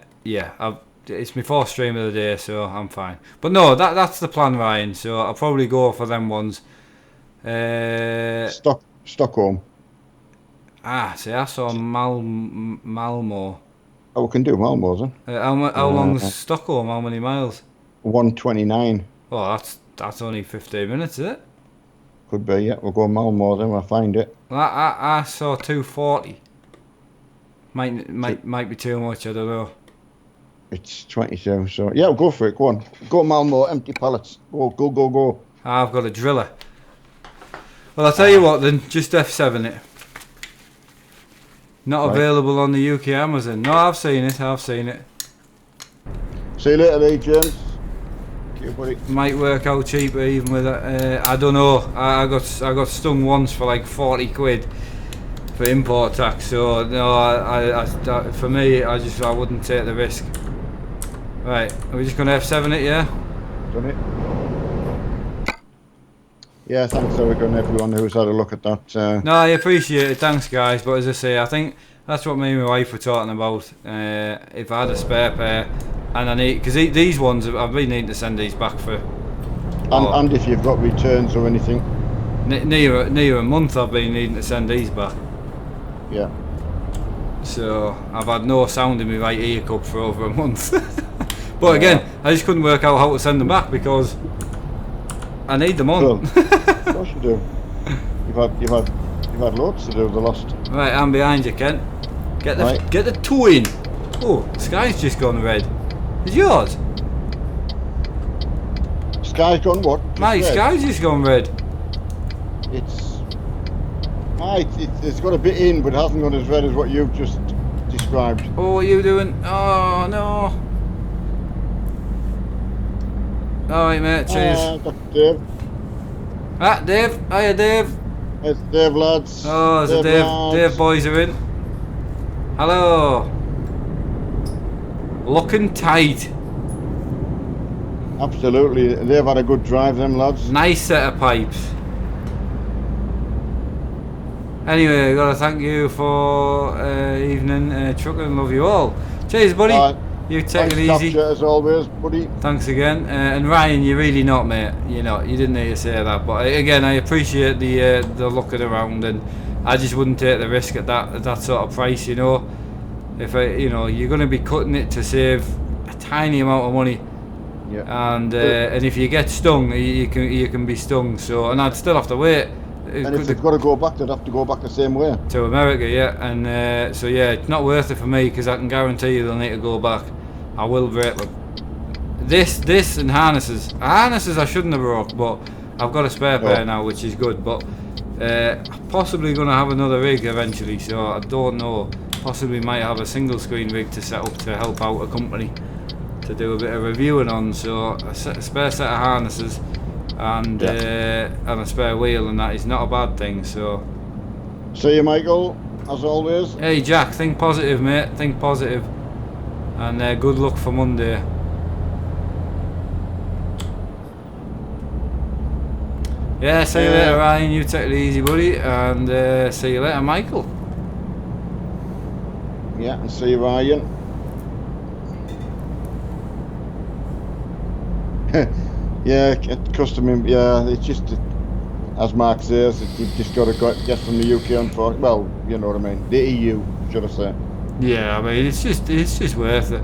it's my 4th stream of the day, so I'm fine. But no, that's the plan, Ryan, so I'll probably go for them ones. Stockholm. See, I saw Malmo. Oh, we can do Malmo then. How long's Stockholm? How many miles? 129. Oh, that's only 15 minutes, is it? Could be, yeah. We'll go Malmo then, we'll find it. Well, I saw 240. Might be too much, I don't know. It's 22, so yeah, we'll go for it, go on. Go Malmo, empty pallets. Go. I've got a driller. Well, I'll tell you what then, just F7 it. Not available on the UK Amazon. No, I've seen it. See you later, James. Buddy. Might work out cheaper even with it. I don't know. I got stung once for like 40 quid for import tax. So no, for me, I wouldn't take the risk. Right, are we just gonna F7 it, yeah? Done it. Yeah, thanks Eric and everyone who's had a look at that. No, I appreciate it. Thanks, guys. But as I say, I think that's what me and my wife were talking about. If I had a spare pair, and I need, because these ones I've been needing to send these back for. And if you've got returns or anything. Near a month I've been needing to send these back. Yeah. So I've had no sound in my right ear cup for over a month. But again, I just couldn't work out how to send them back because I need them on. Well, of course you do. You've had loads to do the last. Right, I'm behind you, Kent. Get the toe in. Oh, the sky's just gone red. Is yours? Sky's gone what? My sky's just gone red. It's got a bit in, but it hasn't gone as red as what you've just described. Oh, what are you doing? Oh no. Alright, mate, cheers. That's Dave. Dave. Hiya, Dave. It's Dave, lads. Oh, there's Dave. Dave boys are in. Hello. Looking tight. Absolutely. They've had a good drive, them lads. Nice set of pipes. Anyway, I gotta thank you for evening trucking. Love you all. Cheers, buddy. You take it easy. As always, buddy. Thanks again. And Ryan, you're really not, mate. You're not. You didn't need to say that. But again, I appreciate the looking around, and I just wouldn't take the risk at that sort of price. You know, if you're going to be cutting it to save a tiny amount of money. Yeah. And if you get stung, you can be stung. So, and I'd still have to wait. And if they've got to go back, they'd have to go back the same way. To America, yeah. And so yeah, it's not worth it for me because I can guarantee you they'll need to go back. I will break them. This and harnesses. Harnesses I shouldn't have broke, but I've got a spare pair now, which is good. But possibly going to have another rig eventually, so I don't know. Possibly might have a single screen rig to set up to help out a company to do a bit of reviewing on. So a spare set of harnesses. And a spare wheel, and that is not a bad thing. So see you, Michael, as always. Hey Jack, think positive, mate. Think positive. And good luck for Monday. Yeah, see you later, Ryan. You take it easy, buddy. And see you later, Michael. Yeah, and see you, Ryan. Yeah, custom. Yeah, it's just as Mark says, you've just got to get from the UK on for. Well, you know what I mean. The EU, should I say? Yeah, I mean it's just worth it.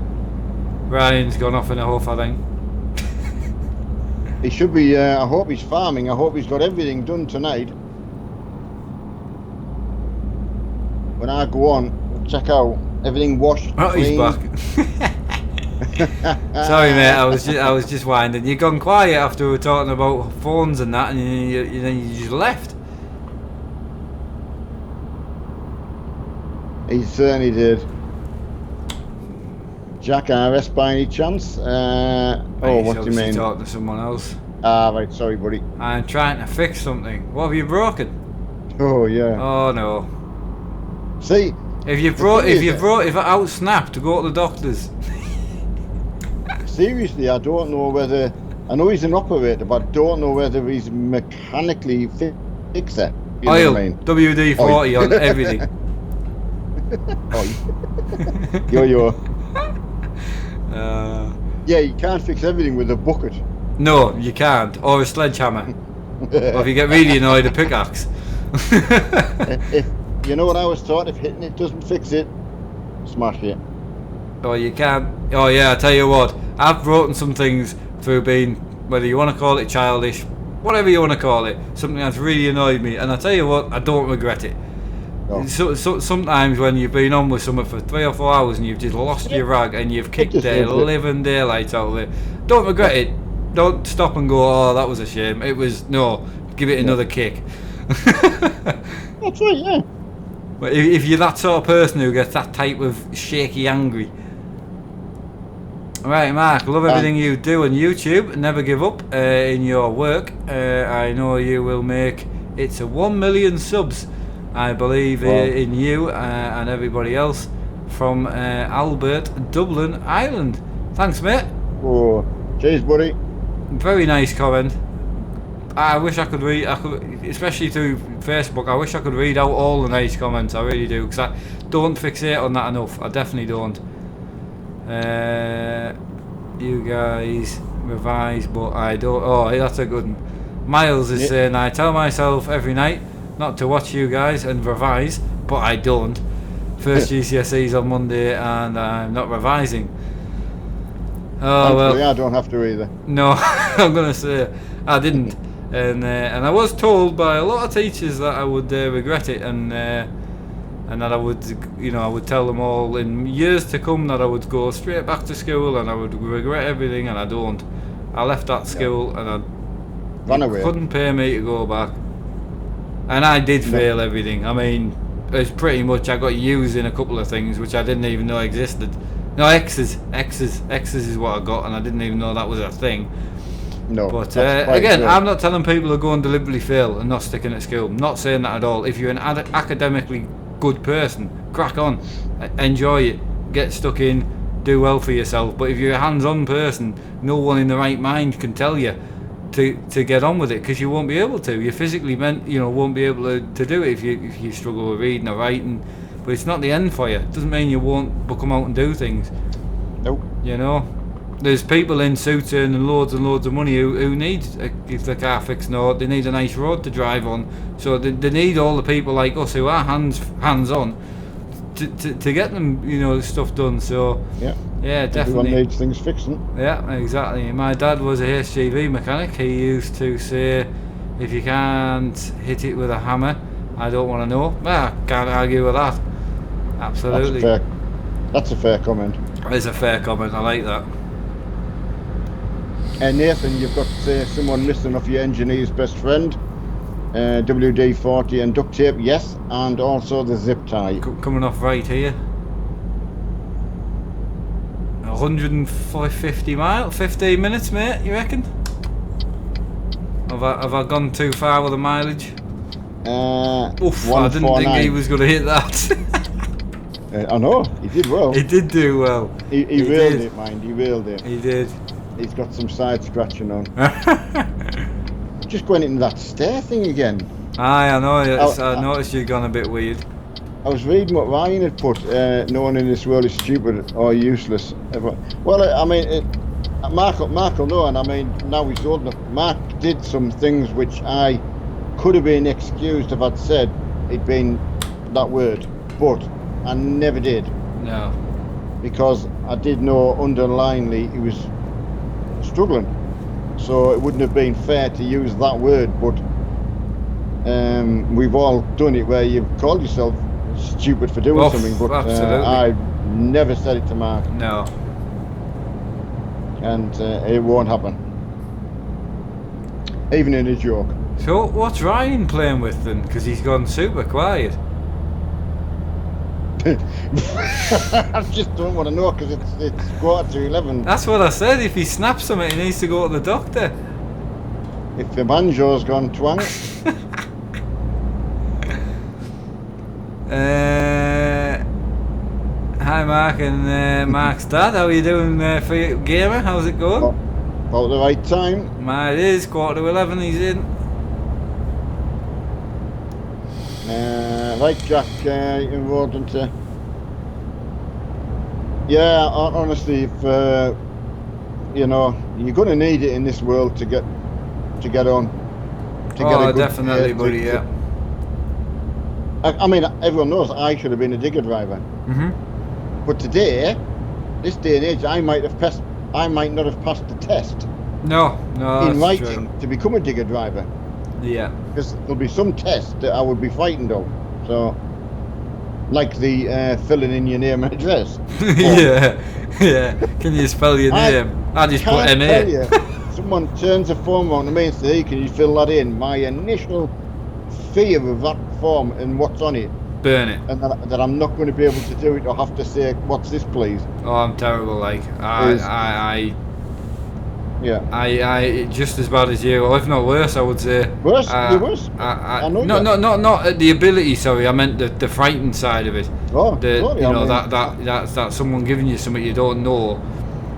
Ryan's gone off in a huff, I think. He should be. I hope he's farming. I hope he's got everything done tonight. When I go on, check out everything washed. Oh, clean. he's back. Sorry, mate. I was just winding. You've gone quiet after we were talking about phones and that, and you just left. He certainly did. Jack RS by any chance? What do you mean? Talking to someone else. Right. Sorry, buddy. I'm trying to fix something. What have you broken? Oh yeah. Oh no. See. If I out snapped to go to the doctors. Seriously, I don't know whether. I know he's an operator, but I don't know whether he's mechanically fixed it. You Oil, know what I mean? WD-40 on everything. Yo. Yeah, you can't fix everything with a bucket. No, you can't. Or a sledgehammer. Or if you get really annoyed, a pickaxe. If you know what I was taught, if hitting it doesn't fix it, smash it. Oh, you can't. Oh yeah, I tell you what, I've broken some things through being, whether you want to call it childish, whatever you want to call it, something that's really annoyed me, and I tell you what, I don't regret it. No. So sometimes when you've been on with someone for 3 or 4 hours and you've just lost your rag and you've kicked the living daylights out of it, don't regret it. Don't stop and go, oh, that was a shame. It was, no, give it another kick. That's right, yeah. But if you're that sort of person who gets that type of shaky angry. Right, Mark, love everything you do on YouTube. Never give up in your work. I know you will make it to 1 million subs I believe Wow. in you and everybody else from Albert, Dublin, Ireland. Thanks, mate. Oh, cheers, buddy. Very nice comment. I wish I could read, especially through Facebook, I wish I could read out all the nice comments, I really do, because I don't fixate on that enough, I definitely don't. You guys revise, but I don't, oh, that's a good one. Miles is saying, I tell myself every night not to watch you guys and revise, but I don't. First GCSEs on Monday and I'm not revising. Oh, Thankfully, well. I don't have to either. No, I'm going to say I didn't. And I was told by a lot of teachers that I would regret it, and that I would, I would tell them all in years to come that I would go straight back to school and I would regret everything, and I don't. I left that school and I couldn't pay me to go back, and I did fail everything. I mean, it's pretty much I got used in a couple of things which I didn't even know existed. No, X's is what I got, and I didn't even know that was a thing. No, but again, I'm not telling people to go and deliberately fail and not sticking at school. I'm not saying that at all. If you're an academically good person, crack on, enjoy it, get stuck in, do well for yourself. But if you're a hands-on person, no one in the right mind can tell you to get on with it, because you won't be able to. You physically won't be able to do it if you struggle with reading or writing. But it's not the end for you. It doesn't mean you won't come out and do things. Nope. There's people in suits earning loads and loads of money who need, if their car fixed or they need a nice road to drive on. So they need all the people like us who are hands-on to get them, stuff done. So yeah, definitely. Everyone needs things fixing. Yeah, exactly. My dad was a HGV mechanic. He used to say, if you can't hit it with a hammer, I don't want to know. I can't argue with that. Absolutely. That's a fair comment. It's a fair comment. I like that. And Nathan, you've got someone missing off your engineer's best friend, WD-40 and duct tape, yes, and also the zip tie. Coming off right here. 150 miles, 15 minutes, mate, you reckon? Have I gone too far with the mileage? Oof, I didn't think he was going to hit that. I know, he did well. He did do well. He railed it, mind, he railed it. He did. He's got some side scratching on. Just going into that stair thing again. Aye, I know. I noticed you'd gone a bit weird. I was reading what Ryan had put. No one in this world is stupid or useless. Well, I mean, Mark will know, and I mean, now he's old enough. Mark did some things which I could have been excused if I'd said it'd been that word, but I never did. No. Because I did know underlyingly he was struggling, so it wouldn't have been fair to use that word, but we've all done it where you've called yourself stupid for doing something, but I never said it to Mark. No. And it won't happen, even in a joke. So what's Ryan playing with then, because he's gone super quiet? I just don't want to know, because it's 11:15. That's what I said. If he snaps something, he needs to go to the doctor. If the banjo's gone twang. Hi Mark and Mark's dad. How are you doing for your gamer? How's it going? About the right time. It is 11:15. He's in. Right, Jack, involved into. Yeah, honestly, if you're going to need it in this world to get on. To get a good, definitely, buddy. Yeah. I mean, everyone knows I should have been a digger driver. But today, this day and age, I might not have passed the test. No, in writing true. To become a digger driver. Yeah. Because there'll be some tests that I would be frightened of. So, like the filling in your name and address. Yeah. Can you spell your name? I just put MA. Someone turns a form on to me and says, "Hey, can you fill that in?" My initial fear of that form and what's on it. Burn it. And that I'm not going to be able to do it, or have to say, "What's this, please?" Oh, I'm terrible. Like Yeah. I just as bad as you, or if not worse, I would say. Worse? It was? I know that. Not the ability. Sorry, I meant the frightened side of it. Oh, The totally. you I know mean, that's someone giving you something you don't know,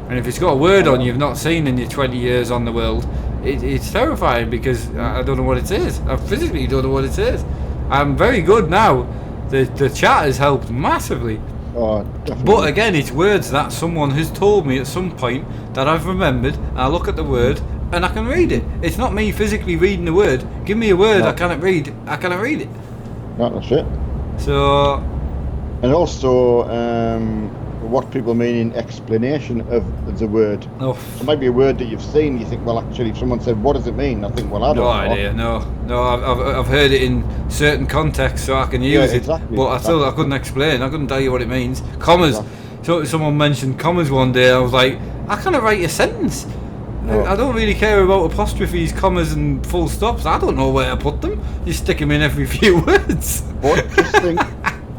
and if it's got a word on you've not seen in your 20 years on the world, it's terrifying because I don't know what it is. I physically don't know what it is. I'm very good now. The chat has helped massively. Oh, definitely. But again, it's words that someone has told me at some point that I've remembered. I look at the word and I can read it. It's not me physically reading the word. Give me a word No. I cannot read. I cannot read it. That's it. So, And also, what people mean in explanation of the word. no, It might be a word that you've seen. You think, well, actually, if someone said, "What does it mean?" I think, well, I don't no know. idea. No. I've heard it in certain contexts, so I can use exactly. it. But I couldn't explain. I couldn't tell you what it means. Commas. Exactly. So someone mentioned commas one day. I was like, I cannot write a sentence. No. I don't really care about apostrophes, commas, and full stops. I don't know where to put them. You stick them in every few words. But just think,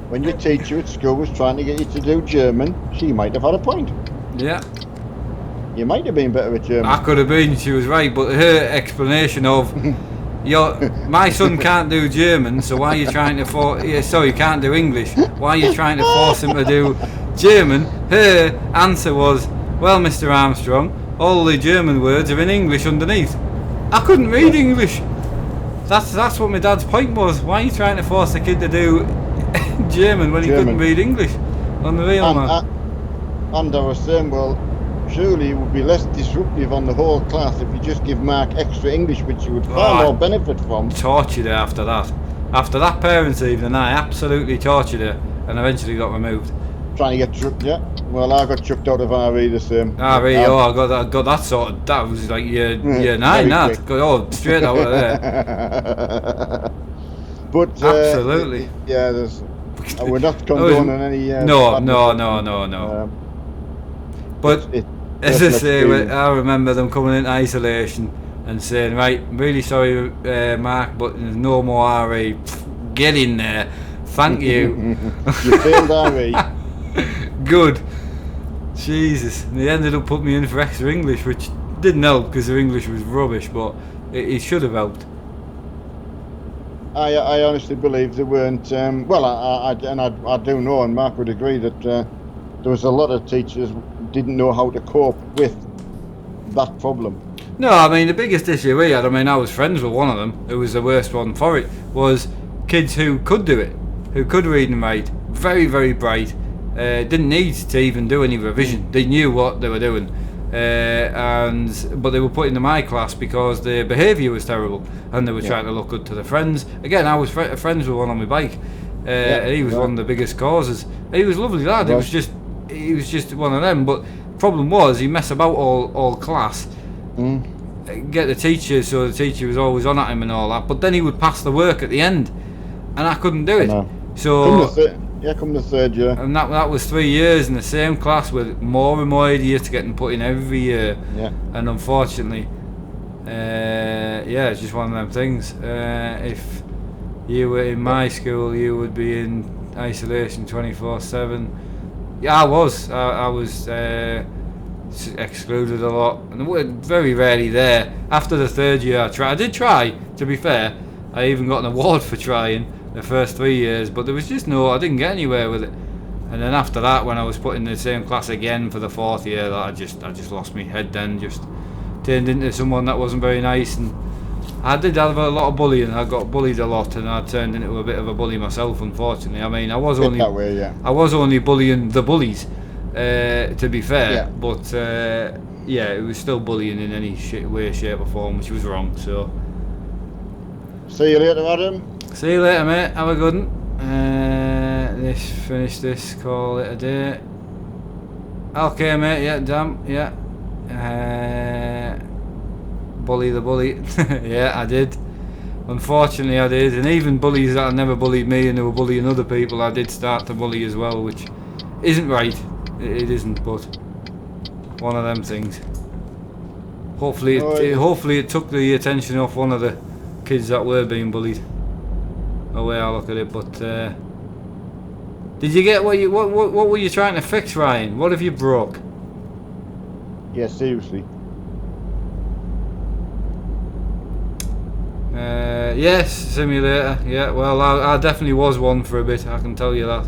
when your teacher at school was trying to get you to do German, she might have had a point. Yeah, You might have been better at German. I could have been. She was right, but her explanation of, my son can't do German, so why are you trying to sorry, can't do English. Why are you trying to force him to do German? Her answer was, well, Mr. Armstrong, all the German words are in English underneath. I couldn't read English. That's what my dad's point was. Why are you trying to force a kid to do German when he couldn't read English? Unreal, man. And I was saying, well, surely it would be less disruptive on the whole class if you just give Mark extra English, which you would far more benefit from. Tortured her after that. After that parents' evening, I absolutely tortured her and eventually got removed. Trying to get chucked, yeah. Well, I got chucked out of RE the same. RE, I got that sorted. That was like year 9, that. Got straight out of there. But Absolutely. Yeah, there's. We're not condoning any. No. But as I say, I remember them coming in isolation and saying, right, really sorry, Mark, but there's no more RE. Get in there. Thank you. You failed RE. Good. Jesus. And they ended up putting me in for extra English, which didn't help because their English was rubbish, but it should have helped. I honestly believe they weren't. Well, I do know, and Mark would agree that there was a lot of teachers didn't know how to cope with that problem. No, I mean the biggest issue we had, I was friends with one of them who was the worst one for it, was kids who could do it, who could read and write, very, very bright, didn't need to even do any revision. They knew what they were doing, but they were put into my class because their behaviour was terrible and they were trying to look good to their friends. Again, I was friends with one on my bike, and he was one of the biggest causes. He was a lovely lad. He was just one of them. But problem was he messed about all class. Get the teacher, so the teacher was always on at him and all that. But then he would pass the work at the end, and I couldn't do it. So come the third year. And that was 3 years in the same class with more and more idiots getting put in every year. Yeah. And unfortunately, it's just one of them things. If you were in my school, you would be in isolation 24/7. Yeah, I was. I was excluded a lot, and very rarely there. After the third year, I did try. To be fair, I even got an award for trying the first 3 years, but there was just I didn't get anywhere with it. And then after that, when I was put in the same class again for the fourth year, I just lost my head then, just turned into someone that wasn't very nice. And I did have a lot of bullying. I got bullied a lot, and I turned into a bit of a bully myself, unfortunately. I was only bullying the bullies, to be fair, but it was still bullying in any way, shape or form, which was wrong. So see you later, Adam. See you later, mate. Have a good one. Finish this, call it a day. Okay, mate. Yeah, damn. Yeah. Bully the bully. Yeah, I did. Unfortunately, I did. And even bullies that had never bullied me and who were bullying other people, I did start to bully as well, which isn't right. It isn't, but one of them things. Hopefully it took the attention off one of the kids that were being bullied. The way I look at it, but did you get what were you trying to fix, Ryan? What have you broke? Yeah, seriously. Yes, simulator. Yeah, well, I definitely was one for a bit. I can tell you that.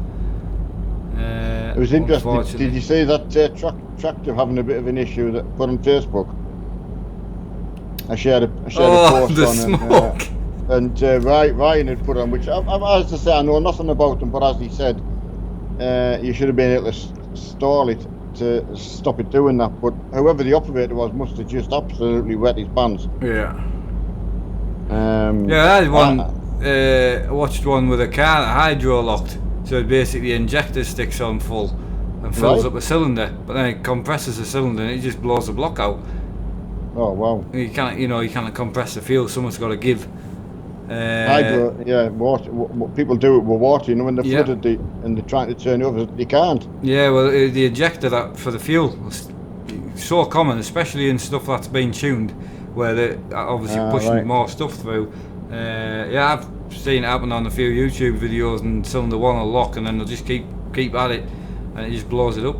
It was interesting. Unfortunately. Did you see that tractor having a bit of an issue that put on Facebook? I shared a post the on smoke. and Ryan had put on, which as I say, I know nothing about them, but as he said, you should have been able to stall it to stop it doing that. But whoever the operator was must have just absolutely wet his pants. Yeah. Yeah, I had one. I watched one with a car that hydro locked, so it basically injector sticks on full and fills up a cylinder, but then it compresses the cylinder and it just blows the block out. Oh wow! You can't compress the fuel. Someone's got to give. Hydro, yeah, water. What people do it with water, you know, when they're flooded and they're trying to turn it over, they can't. Yeah, well, the injector that for the fuel is so common, especially in stuff that's been tuned, where they're obviously pushing more stuff through. I've seen it happen on a few YouTube videos, and cylinder one will lock, and then they'll just keep at it, and it just blows it up.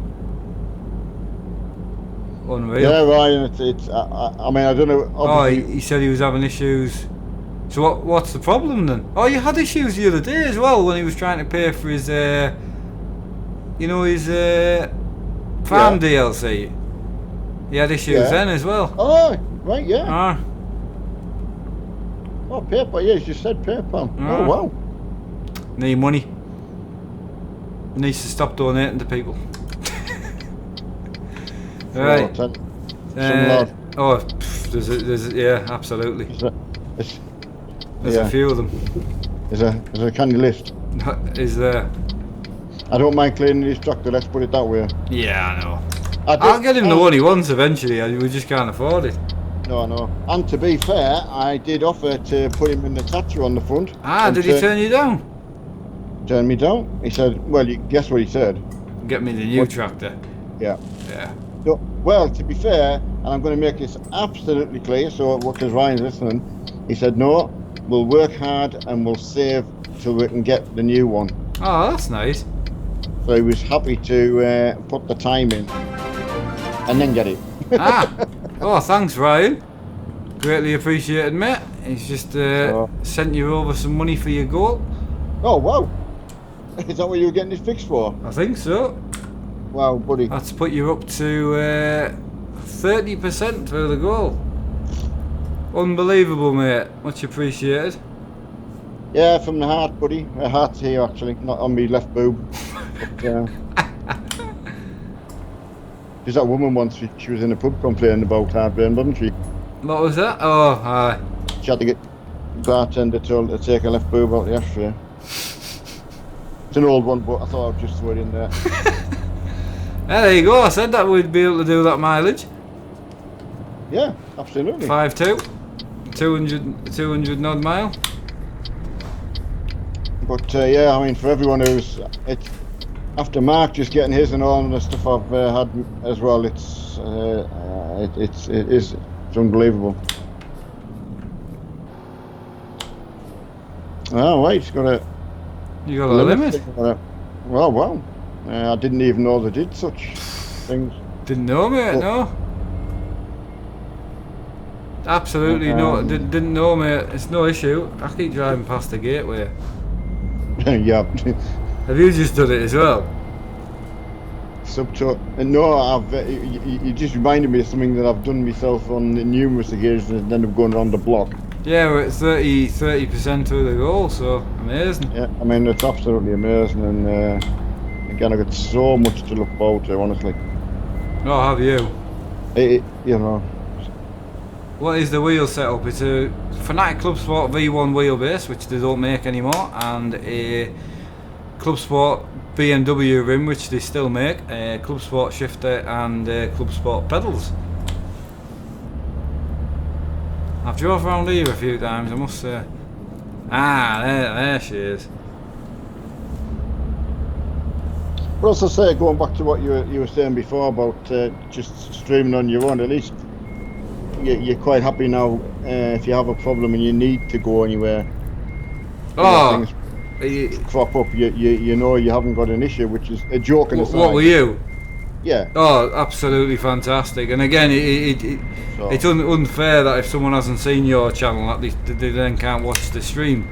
Unreal. Yeah, Ryan. It's. I mean, I don't know. Oh, he said he was having issues. So what's the problem then? Oh, you had issues the other day as well when he was trying to pay for his, his farm DLC. He had issues then as well. Oh, right, yeah. Ah. Oh, PayPal. Yeah, you said PayPal. Oh, wow. Need money. Needs to stop donating to people. Right. There's absolutely. There's a few of them. There's a candy list. Is there? I don't mind cleaning his tractor, let's put it that way. Yeah, I know. I'll get him the one he wants eventually, we just can't afford it. No. And to be fair, I did offer to put him in the Tatcha on the front. Did he turn you down? Turn me down? He said, well, guess what he said? Get me the new tractor. Yeah. Yeah. So, well, to be fair, and I'm going to make this absolutely clear, so because Ryan's listening, he said, no, we'll work hard and we'll save till we can get the new one. Oh, that's nice. So he was happy to put the time in and then get it. Oh, thanks, Ryan. Greatly appreciated, mate. He's just sent you over some money for your goal. Oh, wow. Is that what you were getting it fixed for? I think so. Wow, buddy. That's put you up to 30% for the goal. Unbelievable, mate. Much appreciated. Yeah, from the heart, buddy. My heart's here, actually, not on me left boob. But, there's that woman once, she was in a pub complaining about heartburn, wasn't she? What was that? Oh, hi. She had to get the bartender told her to take her left boob out the ashtray. It's an old one, but I thought I'd just throw it in there. There you go. I said that we'd be able to do that mileage. Yeah, absolutely. 5.2, 200 and odd mile. But yeah, I mean, for everyone who's after Mark just getting his and all the stuff I've had as well, it's unbelievable. Oh wait, You got a limit. Well, wow. I didn't even know they did such things. Didn't know, mate. No. Absolutely no. Didn't know, mate. It's no issue. I keep driving past the gateway. Yeah. Have you just done it as well? No, you just reminded me of something that I've done myself on numerous occasions and end up going around the block. Yeah, we're at 30% of the goal, so amazing. Yeah, I mean, it's absolutely amazing, and again, I've got so much to look forward to, honestly. Oh, have you? You know. What is the wheel setup? It's a Fanatec Club Sport V1 wheelbase, which they don't make anymore, and a Club Sport BMW rim, which they still make, a Club Sport shifter, and Club Sport pedals. I've drove around here a few times, I must say. There she is. But also say, going back to what you were saying before about just streaming on your own, at least you're quite happy now if you have a problem and you need to go anywhere. Oh, things crop up, you know you haven't got an issue, which is a joke in aside. What were you? Yeah. Oh, absolutely fantastic. And again, So it's unfair that if someone hasn't seen your channel, that they then can't watch the stream.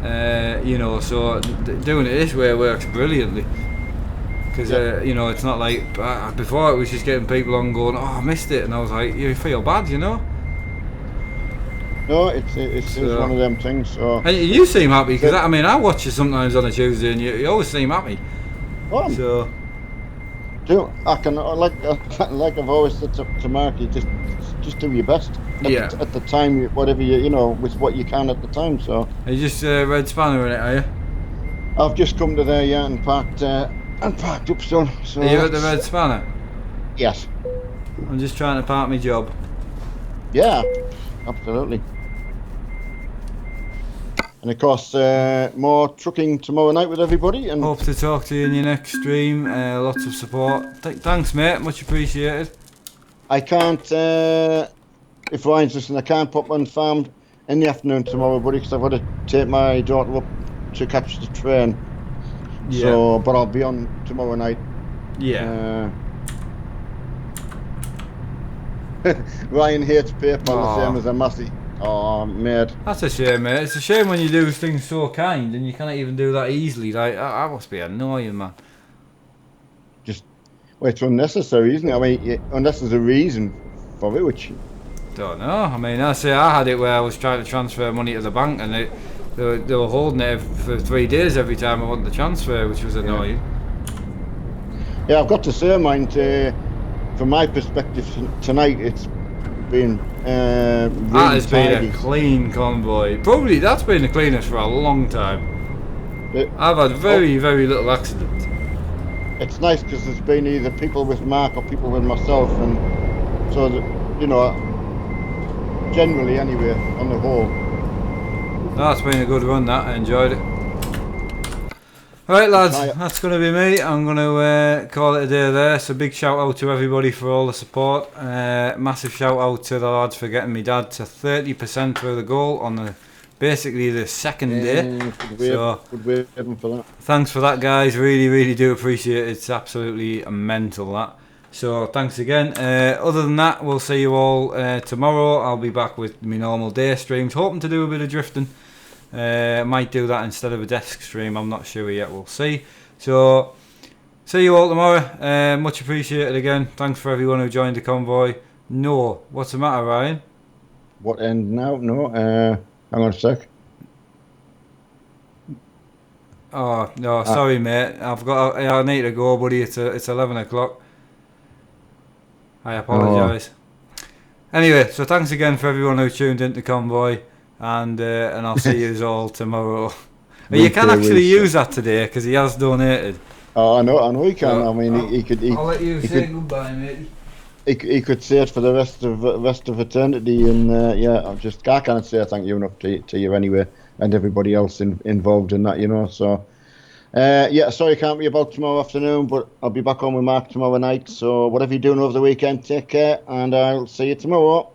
You know, so doing it this way works brilliantly. Because you know, it's not like before it was just getting people on going, oh, I missed it, and I was like, you feel bad, you know. no, it's one of them things. So And you seem happy because I mean, I watch you sometimes on a Tuesday, and you always seem happy. So I can like I've always said to Mark, you just do your best. At the time, whatever you know, with what you can at the time. So are you just red spanner in it, are you? I've just come to there, yeah, and parked up, son. So Are you at the red spanner? Yes. I'm just trying to park my job. Yeah, absolutely. And of course, more trucking tomorrow night with everybody. And hope to talk to you in your next stream. Lots of support. Thanks, mate. Much appreciated. I can't, if Ryan's listening, I can't pop on farm in the afternoon tomorrow, buddy, because I've got to take my daughter up to catch the train. Yeah. So, but I'll be on tomorrow night. Yeah. Ryan hates PayPal the same as a Massey. Oh, mate. That's a shame, mate. It's a shame when you do things so kind and you can't even do that easily. Like, that must be annoying, man. Well, it's unnecessary, isn't it? I mean, unless there's a reason for it, which... Don't know. I mean, I had it where I was trying to transfer money to the bank and they were holding it for 3 days every time I wanted to transfer, which was annoying. Yeah, I've got to say, mind, from my perspective tonight, it's been really that has tidy. been a clean convoy. Probably that's been the cleanest for a long time. I've had very little accidents. It's nice because there's been either people with Mark or people with myself, and so that, you know, generally anyway, on the whole. That's been a good run, that. I enjoyed it. Right, lads, that's going to be me. I'm going to call it a day there. So big shout out to everybody for all the support. Massive shout out to the lads for getting me dad to 30% through the goal on basically the second day. Good way for that. Thanks for that, guys. Really do appreciate it. It's absolutely mental, that. So thanks again. Other than that, we'll see you all tomorrow. I'll be back with my normal day streams, hoping to do a bit of drifting. Might do that instead of a desk stream. I'm not sure yet. We'll see. So see you all tomorrow. Much appreciated again. Thanks for everyone who joined the convoy. No, what's the matter, Ryan? What end now? No. Hang on a sec. Oh no, sorry, mate. I need to go, buddy. It's 11 o'clock. I apologise. Anyway, so thanks again for everyone who tuned into Convoy, and I'll see you all tomorrow. You can actually use that today because he has donated. Oh, I know he can. I mean, he could. I'll let you say goodbye, mate. He could say it for the rest of eternity, and I can't say thank you enough to you anyway, and everybody else involved in that, you know. So, sorry I can't be about tomorrow afternoon, but I'll be back on with Mark tomorrow night. So whatever you're doing over the weekend, take care, and I'll see you tomorrow.